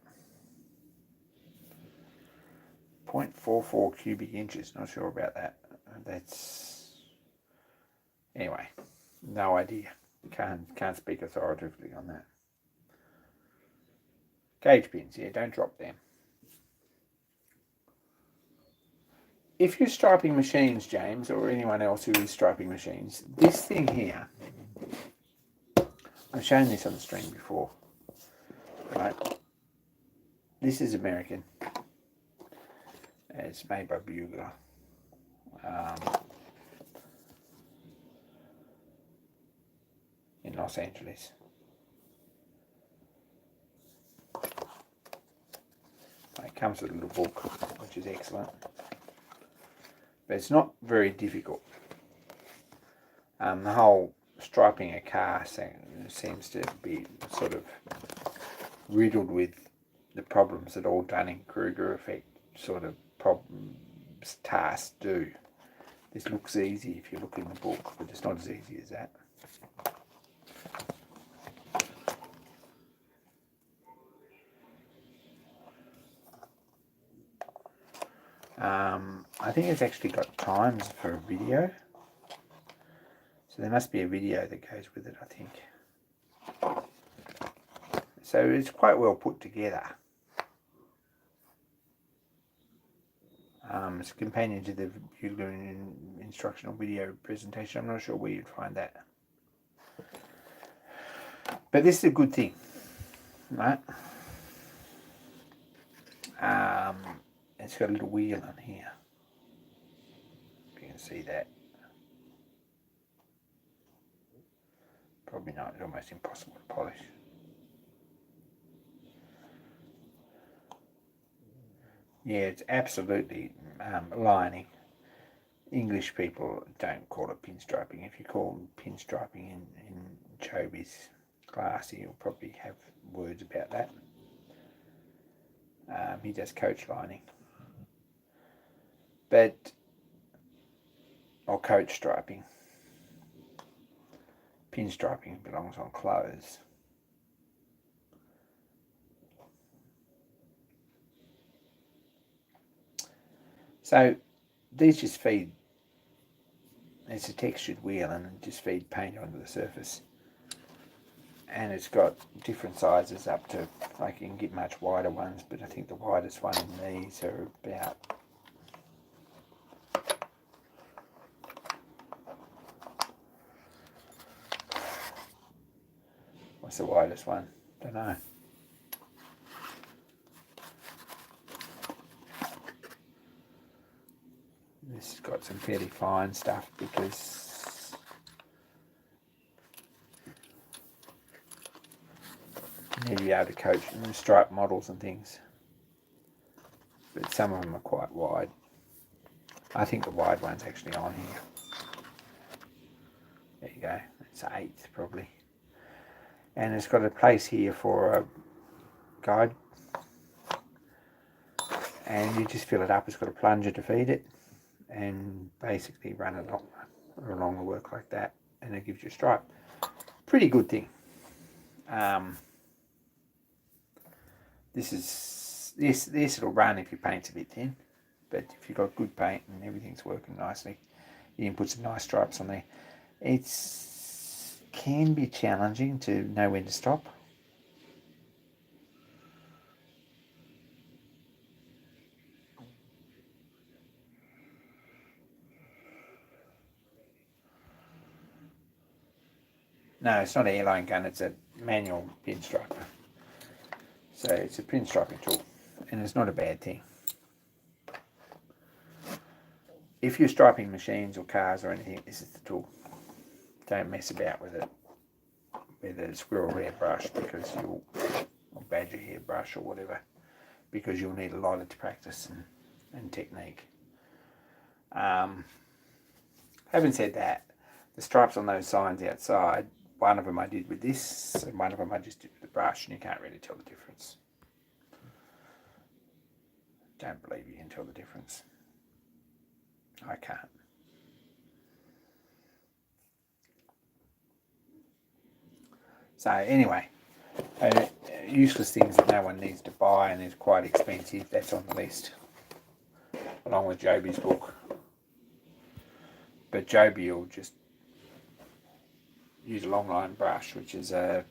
0.44 cubic inches. Not sure about that. That's... Anyway, no idea. Can't speak authoritatively on that. Gauge pins, yeah, don't drop them. If you're striping machines, James, or anyone else who is striping machines, this thing here, I've shown this on the stream before, right? This is American. It's made by Bugler. In Los Angeles. It comes with a little book, which is excellent. But it's not very difficult. The whole striping a car seems to be sort of riddled with the problems that all Dunning-Kruger effect sort of problems, tasks do. This looks easy if you look in the book, but it's not as easy as that. I think it's actually got times for a video. So there must be a video that goes with it, I think. So it's quite well put together. It's a companion to the Bugler instructional video presentation. I'm not sure where you'd find that. But this is a good thing, right? It's got a little wheel on here. If you can see that. Probably not, it's almost impossible to polish. Yeah, it's absolutely lining. English people don't call it pinstriping. If you call pinstriping in showbiz class, you'll probably have words about that. He does coach lining. Or coach striping. Pinstriping belongs on clothes. So these just feed, it's a textured wheel and just feed paint onto the surface. And it's got different sizes up to, like you can get much wider ones, but I think the widest one in these are about what's the widest one? Don't know. This has got some fairly fine stuff because you need to be able to coach and stripe models and things. But some of them are quite wide. I think the wide one's actually on here. There you go. It's 1/8 probably. And it's got a place here for a guide. And you just fill it up. It's got a plunger to feed it. And basically run it along the work like that. And it gives you a stripe. Pretty good thing. This will run if your paint's a bit thin. But if you've got good paint and everything's working nicely, you can put some nice stripes on there. It can be challenging to know when to stop. No, it's not an airline gun, it's a manual pinstriper. So it's a pinstriping tool, and it's not a bad thing. If you're striping machines or cars or anything, this is the tool. Don't mess about with it with a squirrel hair brush because or badger hair brush or whatever, because you'll need a lot of practice and technique. Having said that, the stripes on those signs outside, one of them I did with this, and one of them I just did with the brush, and you can't really tell the difference. Don't believe you can tell the difference. I can't. So anyway, useless things that no one needs to buy and is quite expensive, that's on the list, along with Joby's book. But Joby will just use a long line brush, which is a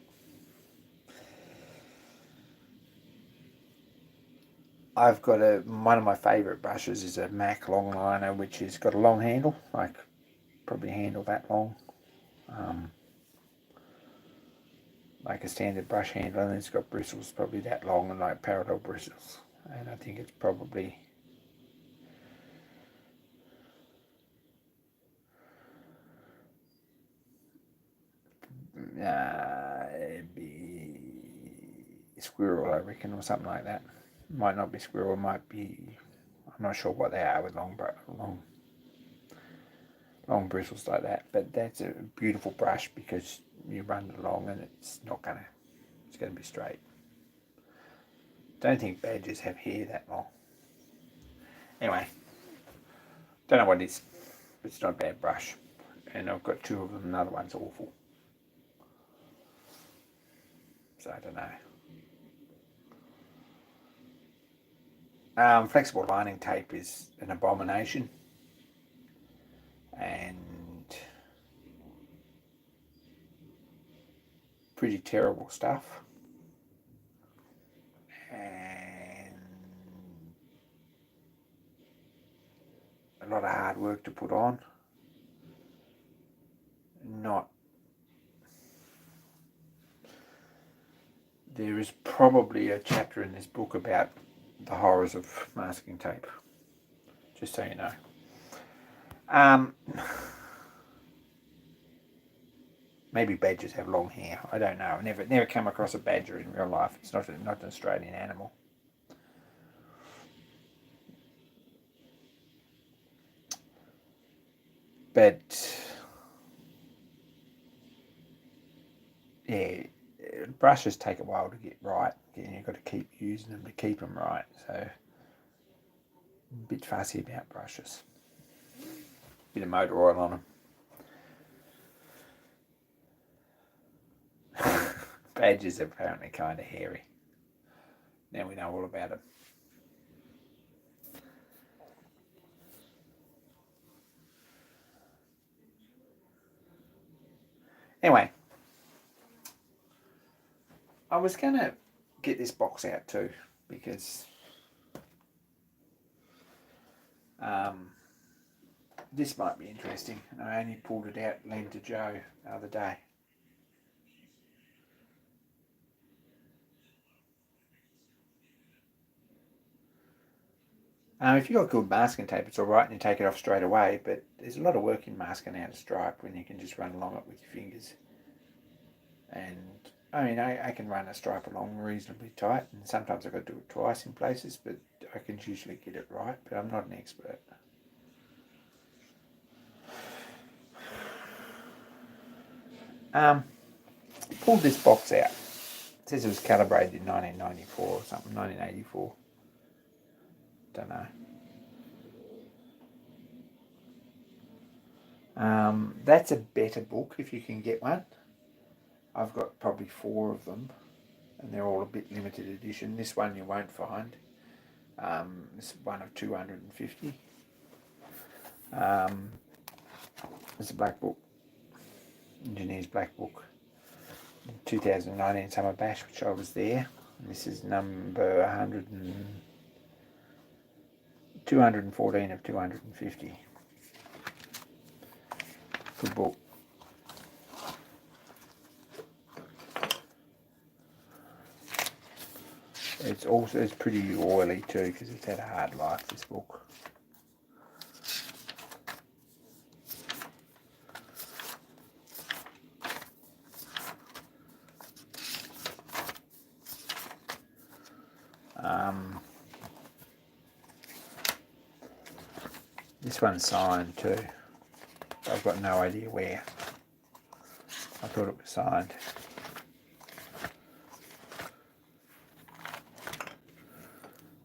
I've got one of my favourite brushes is a Mac long liner, which has got a long handle, like probably handle that long, like a standard brush handle, and it's got bristles probably that long and like parallel bristles, and I think it's probably be squirrel, I reckon, or something like that. Might not be squirrel, might be, I'm not sure what they are with long bristles like that, but that's a beautiful brush because you run it along and it's gonna be straight. Don't think badgers have hair that long. Anyway, don't know what it is, but it's not a bad brush, and I've got two of them. Another one's awful, so I don't know. Flexible lining tape is an abomination, and pretty terrible stuff, and a lot of hard work to put on. There is probably a chapter in this book about the horrors of masking tape, just so you know. Maybe badgers have long hair. I don't know. I never come across a badger in real life. It's not an Australian animal. But yeah, brushes take a while to get right. You've got to keep using them to keep them right. So I'm a bit fussy about brushes. Bit of motor oil on them. Badgers are apparently kind of hairy. Now we know all about them. Anyway, I was going to get this box out too because this might be interesting. I only pulled it out and lent to Joe the other day. If you've got good masking tape, it's all right and you take it off straight away, but there's a lot of work in masking out a stripe when you can just run along it with your fingers. And I mean, I can run a stripe along reasonably tight, and sometimes I've got to do it twice in places, but I can usually get it right, but I'm not an expert. Pulled this box out. It says it was calibrated in 1994 or something, 1984. Don't know. That's a better book if you can get one. I've got probably 4 of them, and they're all a bit limited edition. This one you won't find. It's one of 250. It's a black book, Engineer's Black Book, 2019 Summer Bash, which I was there. This is number 214 of 250. Good book. It's pretty oily too because it's had a hard life, this book. This one's signed too. I've got no idea where. I thought it was signed.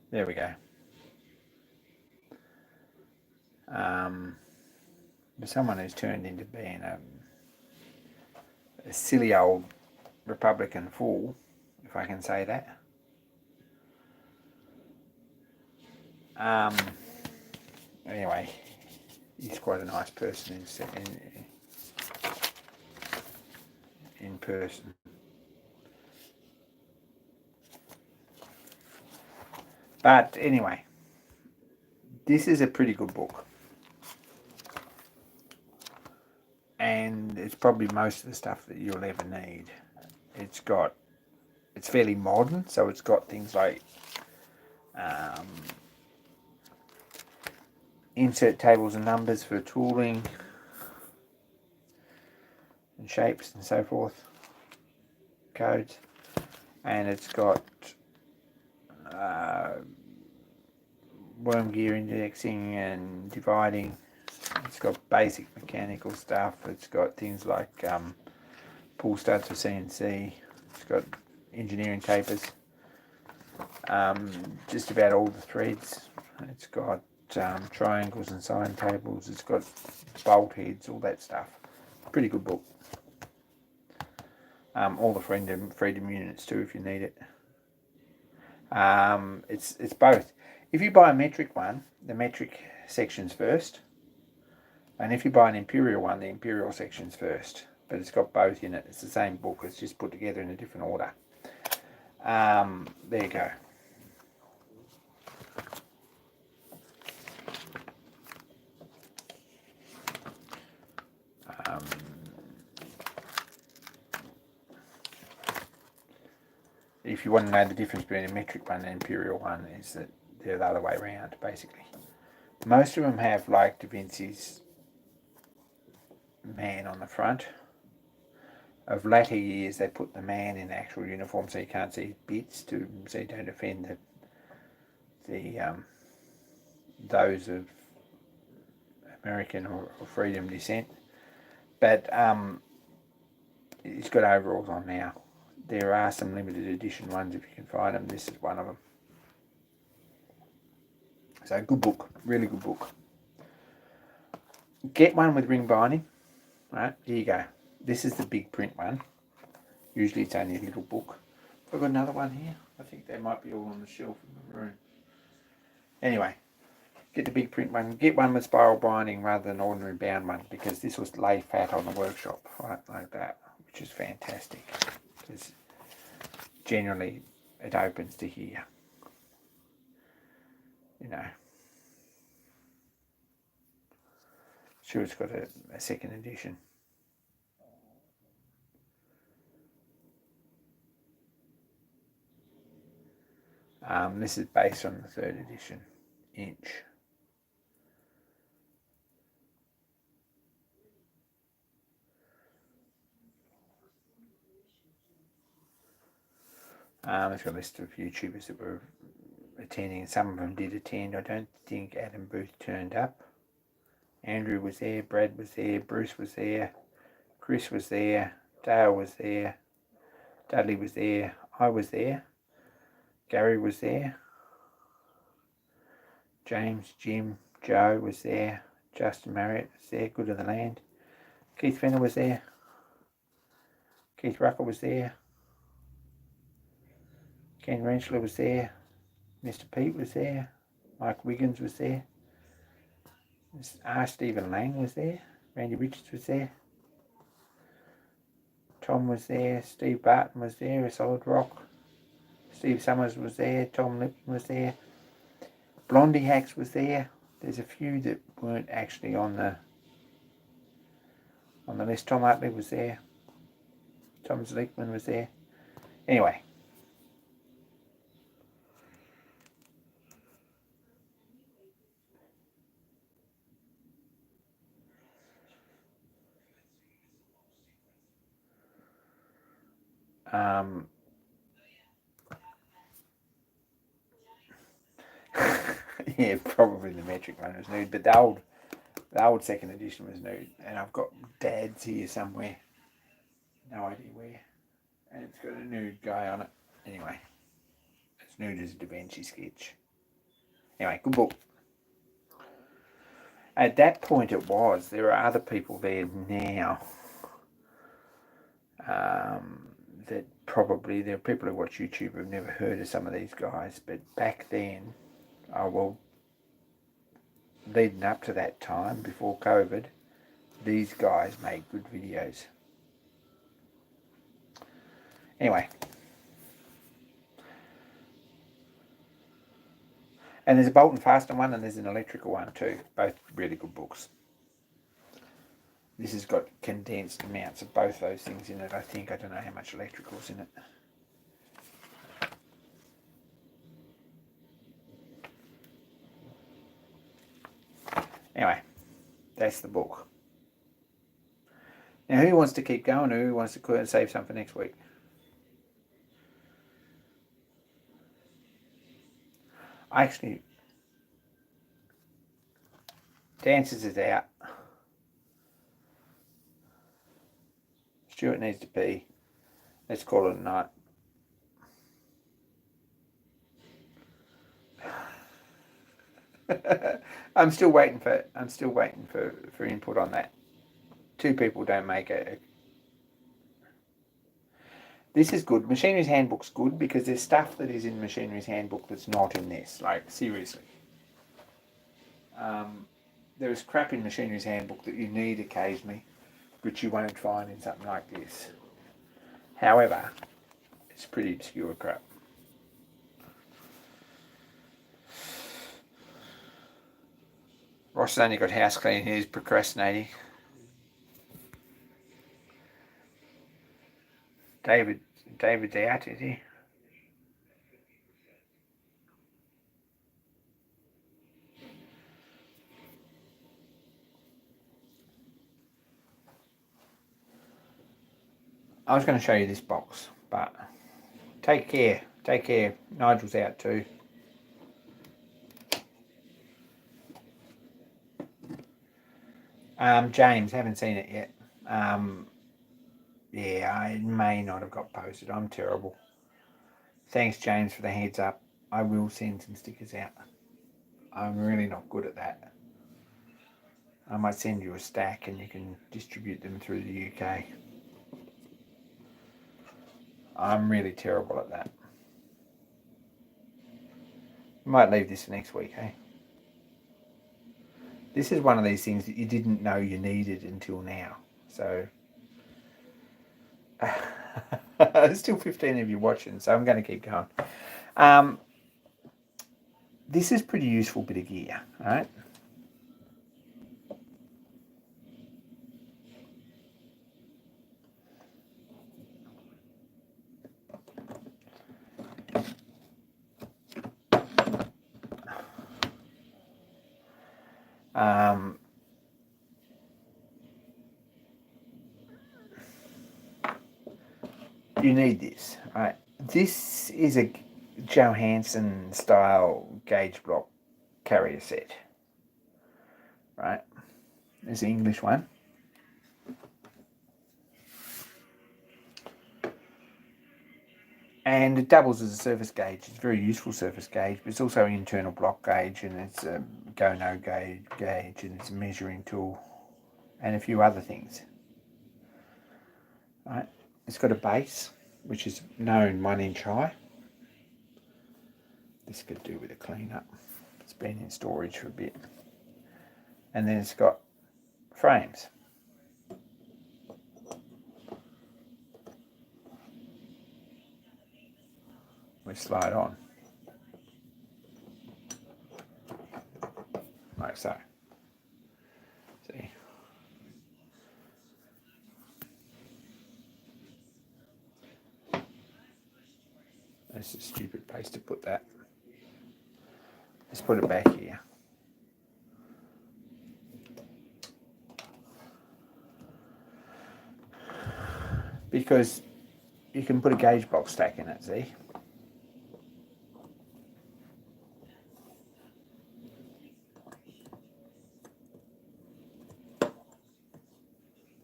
There we go. Someone who's turned into being a silly old Republican fool, if I can say that. Anyway, he's quite a nice person in person. But anyway, this is a pretty good book. And it's probably most of the stuff that you'll ever need. It's fairly modern, so it's got things like insert tables and numbers for tooling and shapes and so forth, codes, and it's got worm gear indexing and dividing. It's got basic mechanical stuff. It's got things like pull studs for CNC. It's got engineering tapers. Just about all the threads. It's got triangles and sine tables. It's got bolt heads, all that stuff. Pretty good book. All the freedom units too, if you need it. It's both. If you buy a metric one, the metric section's first, and if you buy an imperial one, the imperial section's first. But it's got both in it. It's the same book. It's just put together in a different order. There you go. If you want to know the difference between a metric one and an imperial one, is that they're the other way around, basically. Most of them have like Da Vinci's man on the front. Of latter years, they put the man in actual uniform so you can't see bits, so you don't offend those of American or freedom descent. But he's got overalls on now. There are some limited edition ones if you can find them. This is one of them. So good book, really good book. Get one with ring binding. Right, here you go. This is the big print one. Usually it's only a little book. I've got another one here. I think they might be all on the shelf in the room. Anyway, get the big print one. Get one with spiral binding rather than ordinary bound one, because this was lay fat on the workshop, right, like that, which is fantastic. Because generally it opens to here. You know. Sure, it's got a second edition. This is based on the third edition, inch. It's got a list of YouTubers that were attending. Some of them did attend. I don't think Adam Booth turned up. Andrew was there, Brad was there, Bruce was there, Chris was there, Dale was there, Dudley was there, I was there, Gary was there, James, Jim, Joe was there, Justin Marriott was there, Good of the Land, Keith Fenner was there, Keith Rucker was there, Ken Rentschler was there, Mr. Pete was there, Mike Wiggins was there, Stephen Lang was there, Randy Richards was there, Tom was there, Steve Barton was there, A Solid Rock, Steve Summers was there, Tom Lipton was there, Blondie Hacks was there. There's a few that weren't actually on the list. Tom Utley was there, Tom Zlickman was there. Anyway. Yeah, probably the metric one was nude, but the old second edition was nude, and I've got Dad's here somewhere, no idea where, and it's got a nude guy on it. Anyway, it's nude as a Da Vinci sketch. Anyway, good book. At that point it was. There are other people there now. that probably there are people who watch YouTube who've never heard of some of these guys, but back then, leading up to that time, before COVID, these guys made good videos. Anyway. And there's a bolt and fasten one, and there's an electrical one too. Both really good books. This has got condensed amounts of both those things in it, I think. I don't know how much electrical's in it. Anyway, that's the book. Now, who wants to keep going? Who wants to save some for next week? Actually, Dances is out. Stuart needs to pee. Let's call it a night. I'm still waiting for input on that. 2 people don't make it. This is good. Machinery's Handbook's good because there's stuff that is in Machinery's Handbook that's not in this. Like, seriously. There is crap in Machinery's Handbook that you need occasionally, which you won't find in something like this. However, it's pretty obscure crap. Ross has only got house cleaning. He's procrastinating. David's out, is he? I was going to show you this box, but take care. Take care. Nigel's out too. James, haven't seen it yet. Yeah, I may not have got posted. I'm terrible. Thanks, James, for the heads up. I will send some stickers out. I'm really not good at that. I might send you a stack and you can distribute them through the UK. I'm really terrible at that. Might leave this for next week, hey? This is one of these things that you didn't know you needed until now. So, there's still 15 of you watching, so I'm going to keep going. This is pretty useful bit of gear, right? You need this, right? This is a Johansson style gauge block carrier set, right? There's the English one. And it doubles as a surface gauge. It's a very useful surface gauge, but it's also an internal block gauge, and it's a go-no gauge, and it's a measuring tool, and a few other things. Right? It's got a base, which is known 1 inch high. This could do with a clean up. It's been in storage for a bit. And then it's got frames. We slide on. Like so. See? That's a stupid place to put that. Let's put it back here. Because you can put a gauge box stack in it, see?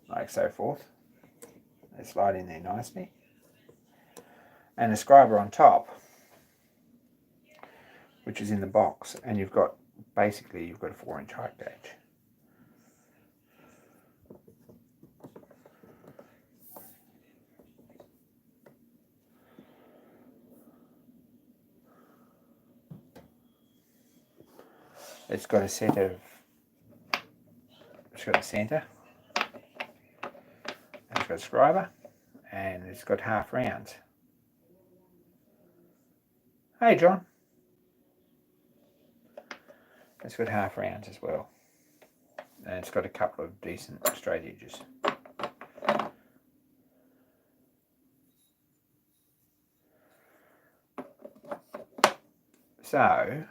Like so forth. They slide in there nicely. And a scriber on top, which is in the box, and you've got basically a 4 inch height gauge. It's got a set of, it's got a centre, and it's got a scriber, and it's got half rounds. Hey John. It's got half rounds as well. And it's got a couple of decent straight edges. So,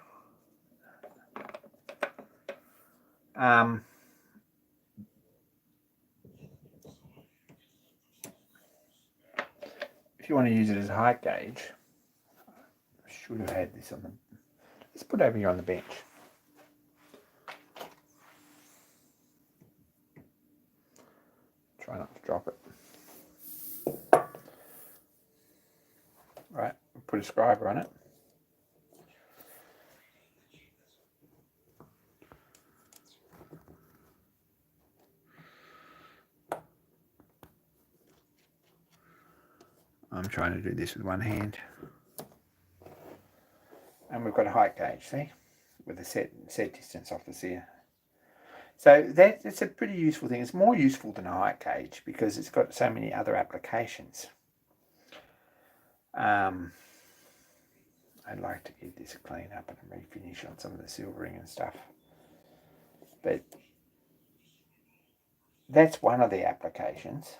if you want to use it as a height gauge, I should have had this on the, let's put it over here on the bench. Try not to drop it. Right, put a scriber on it. I'm trying to do this with one hand. And we've got a height gauge, see? With a set distance off the sear. So it's a pretty useful thing. It's more useful than a height gauge because it's got so many other applications. I'd like to get this clean up and refinish on some of the silvering and stuff. But that's one of the applications.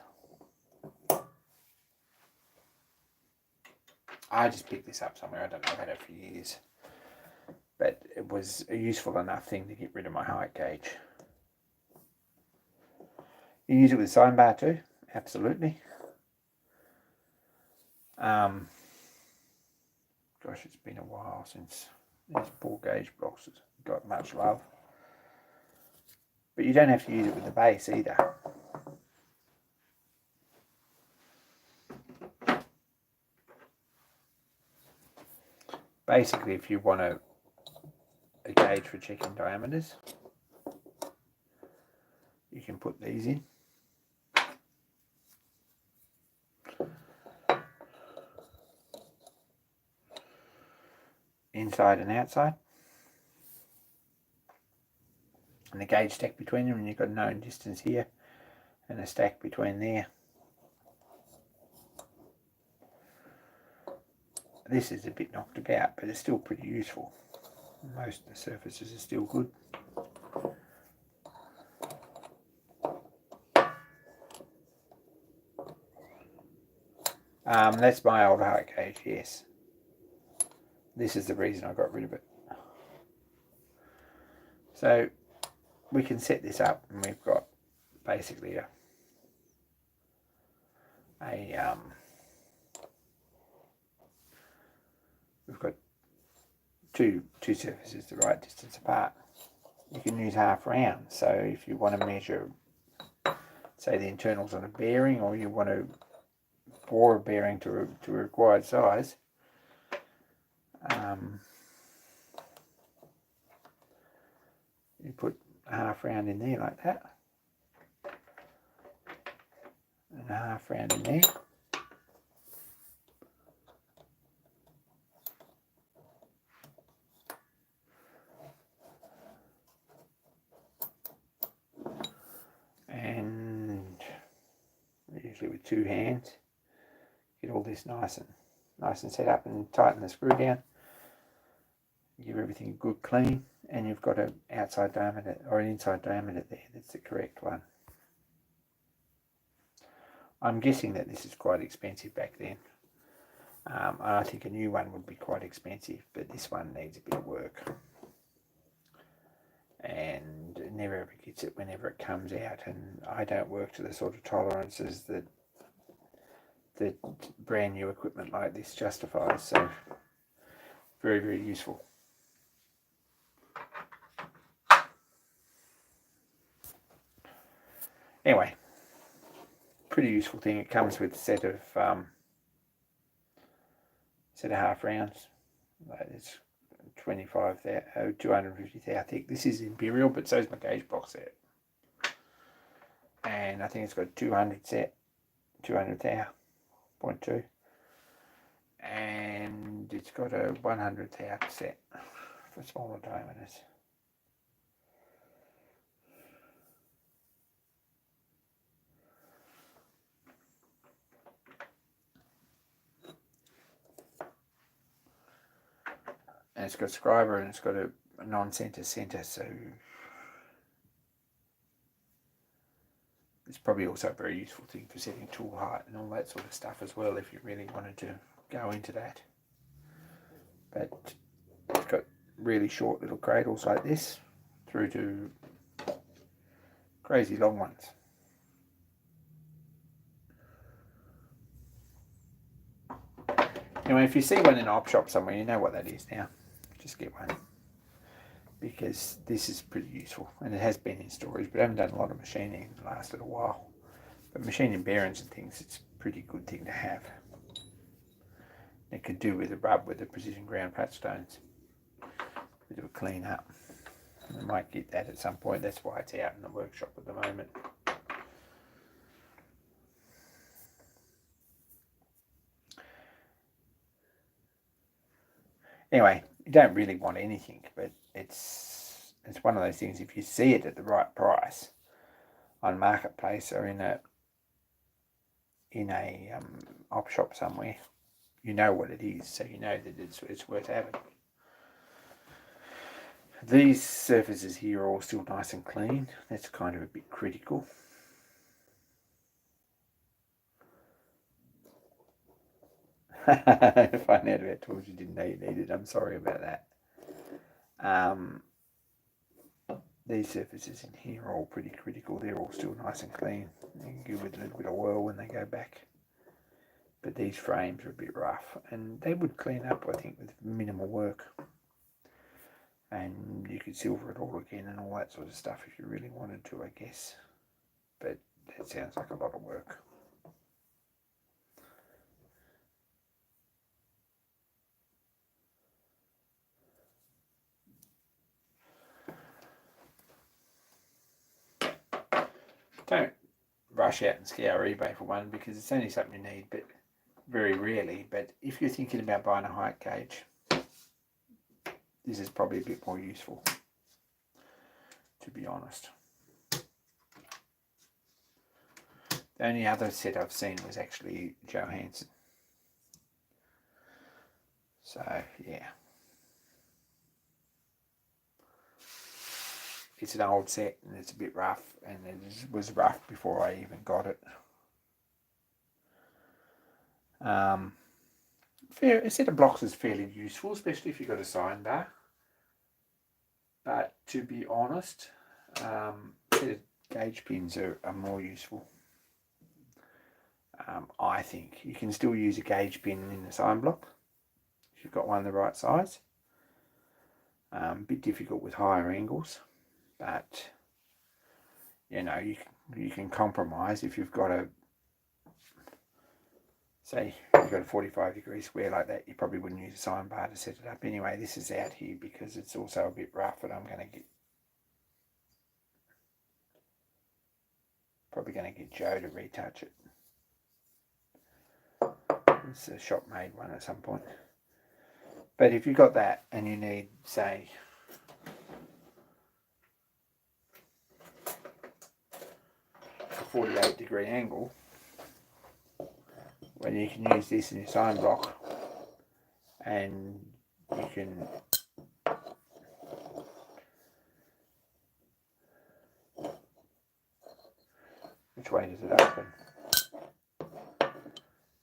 I just picked this up somewhere. I don't know, I've had it for years. But it was a useful enough thing to get rid of my height gauge. You use it with sign bar too, absolutely. Gosh, it's been a while since these poor gauge blocks have got much love. But you don't have to use it with the base either. Basically, if you want a gauge for checking diameters, you can put these in. Inside and outside. And the gauge stack between them, and you've got a known distance here and a stack between there. This is a bit knocked about, but it's still pretty useful. Most of the surfaces are still good. That's my old height gauge, yes. This is the reason I got rid of it. So we can set this up, and we've got basically we've got two surfaces the right distance apart. You can use half rounds. So if you want to measure, say, the internals on a bearing, or you want to bore a bearing to a required size, you put a half round in there like that, and a half round in there. And usually with two hands, get all this nice and set up, and tighten the screw down. Give everything a good clean, and you've got an outside diameter or an inside diameter there. That's the correct one. I'm guessing that this is quite expensive back then. I think a new one would be quite expensive, but this one needs a bit of work. And it never ever gets it whenever it comes out, and I don't work to the sort of tolerances that brand new equipment like this justifies. So very, very useful. Anyway, pretty useful thing. It comes with a set of half rounds. It's 250 thou thick. This is imperial, but so is my gauge box set. And I think it's got 200 set, 200 thou, 0.2. And it's got a 100 thou set for smaller diameters. and it's got a scriber and it's got a non-center center, so it's probably also a very useful thing for setting tool height and all that sort of stuff as well if you really wanted to go into that. But it's got really short little cradles like this through to crazy long ones. Anyway, if you see one in an op shop somewhere, you know what that is now. Just get one, because this is pretty useful, and it has been in storage, but I haven't done a lot of machining in the last little while. But machining bearings and things, it's a pretty good thing to have. It could do with a rub with the precision ground flat stones. A bit of a clean up. I might get that at some point. That's why it's out in the workshop at the moment. Anyway, you don't really want anything, but it's one of those things. If you see it at the right price on Marketplace or in a op shop somewhere, you know what it is, so you know that it's worth having. These surfaces here are all still nice and clean. That's kind of a bit critical. If I never told you didn't know you needed, I'm sorry about that. These surfaces in here are all pretty critical. They're all still nice and clean. You can give it a little bit of oil when they go back. But these frames are a bit rough, and they would clean up, I think, with minimal work. And you could silver it all again and all that sort of stuff if you really wanted to, I guess. But that sounds like a lot of work. Don't rush out and scour eBay for one, because it's only something you need, but very rarely. But if you're thinking about buying a height gauge, this is probably a bit more useful, to be honest. The only other set I've seen was actually Johansson. So, yeah. It's an old set and it's a bit rough, and it was rough before I even got it. A set of blocks is fairly useful, especially if you've got a sign bar. But to be honest, a set of gauge pins are more useful. I think you can still use a gauge pin in the sign block if you've got one the right size. A bit difficult with higher angles, but you know, you can compromise. If you've got a, say you've got a 45-degree square like that, you probably wouldn't use a sign bar to set it up anyway. This is out here because it's also a bit rough, and I'm probably going to get Joe to retouch it. It's a shop made one at some point. But if you've got that and you need, say, a 48-degree angle, when you can use this in your sign block, and you can which way does it open?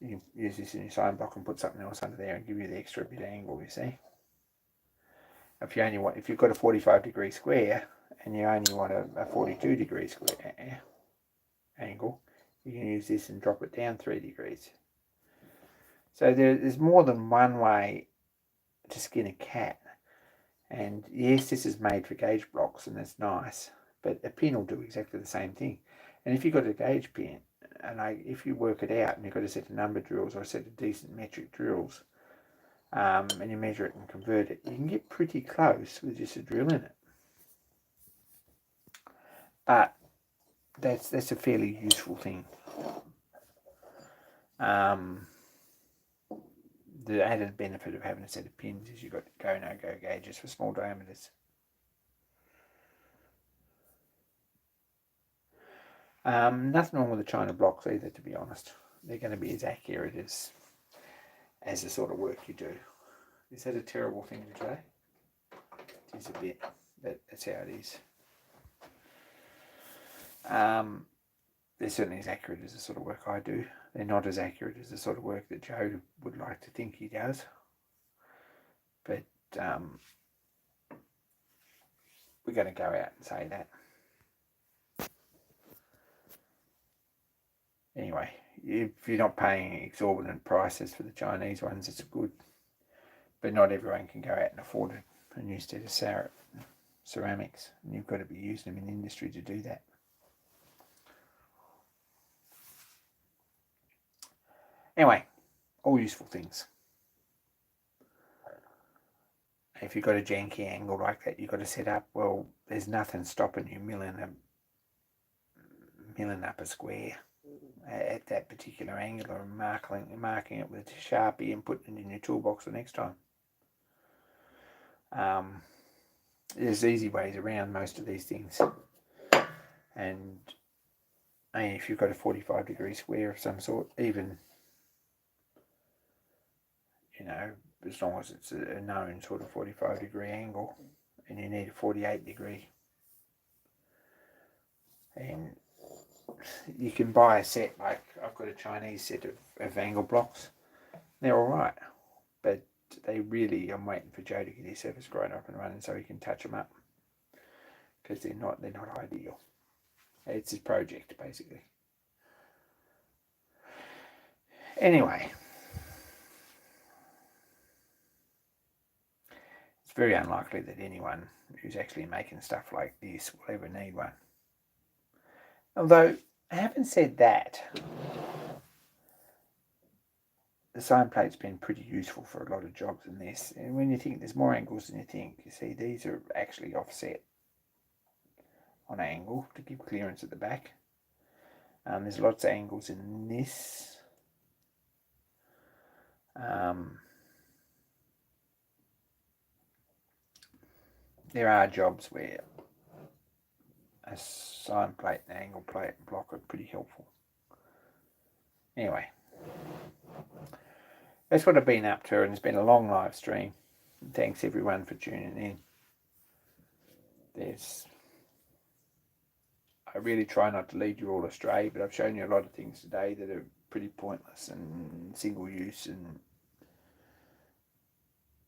You can use this in your sign block and put something else under there and give you the extra bit of angle, you see. If you've got a 45-degree square and you only want a 42-degree square angle, you can use this and drop it down 3 degrees. So there's more than one way to skin a cat. And yes, this is made for gauge blocks and that's nice, but a pin will do exactly the same thing. And if you've got a gauge pin, and if you work it out and you've got a set of number drills or a set of decent metric drills, and you measure it and convert it, you can get pretty close with just a drill in it. But that's a fairly useful thing. The added benefit of having a set of pins is you've got go no-go gauges for small diameters. Nothing wrong with the China blocks either, to be honest. They're going to be as accurate as the sort of work you do. Is that a terrible thing to say? It is a bit, but that's how it is. They're certainly as accurate as the sort of work I do. They're not as accurate as the sort of work that Joe would like to think he does. But we're going to go out and say that. Anyway, if you're not paying exorbitant prices for the Chinese ones, it's good. But not everyone can go out and afford a new set of ceramics. And you've got to be using them in industry to do that. Anyway, all useful things. If you've got a janky angle like that you've got to set up, well, there's nothing stopping you milling up a square at that particular angle or marking it with a Sharpie and putting it in your toolbox the next time. There's easy ways around most of these things. And I mean, if you've got a 45-degree square of some sort, even, as long as it's a known sort of 45-degree angle, and you need a 48-degree, and you can buy a set, like I've got a Chinese set of angle blocks. They're all right, but I'm waiting for Joe to get his surface grinder up and running so he can touch them up, because they're not ideal. It's his project, basically. Anyway, it's very unlikely that anyone who's actually making stuff like this will ever need one. Although, having said that, the sine plate's been pretty useful for a lot of jobs in this. And when you think there's more angles than you think, you see these are actually offset on angle to give clearance at the back. There's lots of angles in this. There are jobs where a sine plate and angle plate and block are pretty helpful. Anyway, that's what I've been up to, and it's been a long live stream. And thanks everyone for tuning in. I really try not to lead you all astray, but I've shown you a lot of things today that are pretty pointless and single use, and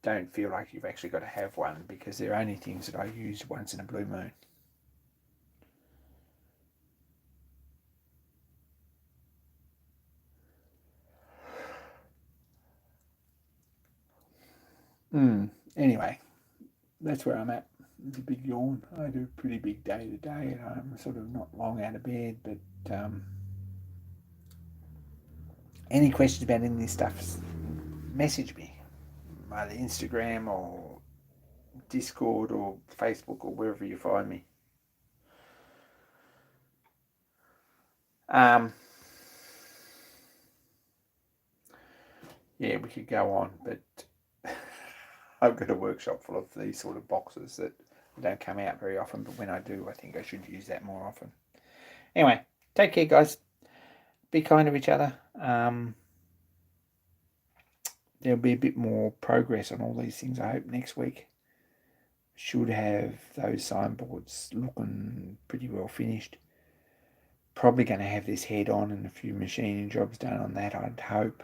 don't feel like you've actually got to have one, because they're only things that I use once in a blue moon. Anyway, that's where I'm at. It's a big yawn. I do a pretty big day today, and I'm sort of not long out of bed, but any questions about any of this stuff, message me, either Instagram or Discord or Facebook or wherever you find me. Yeah, we could go on, but I've got a workshop full of these sort of boxes that don't come out very often, but when I do, I think I should use that more often. Anyway, take care, guys. Be kind to each other. There'll be a bit more progress on all these things, I hope, next week. Should have those signboards looking pretty well finished. Probably going to have this head on and a few machining jobs done on that, I'd hope.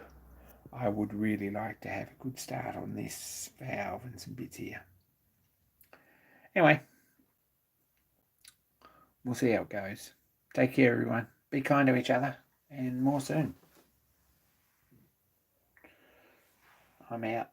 I would really like to have a good start on this valve and some bits here. Anyway, we'll see how it goes. Take care, everyone. Be kind to each other, and more soon. I'm out.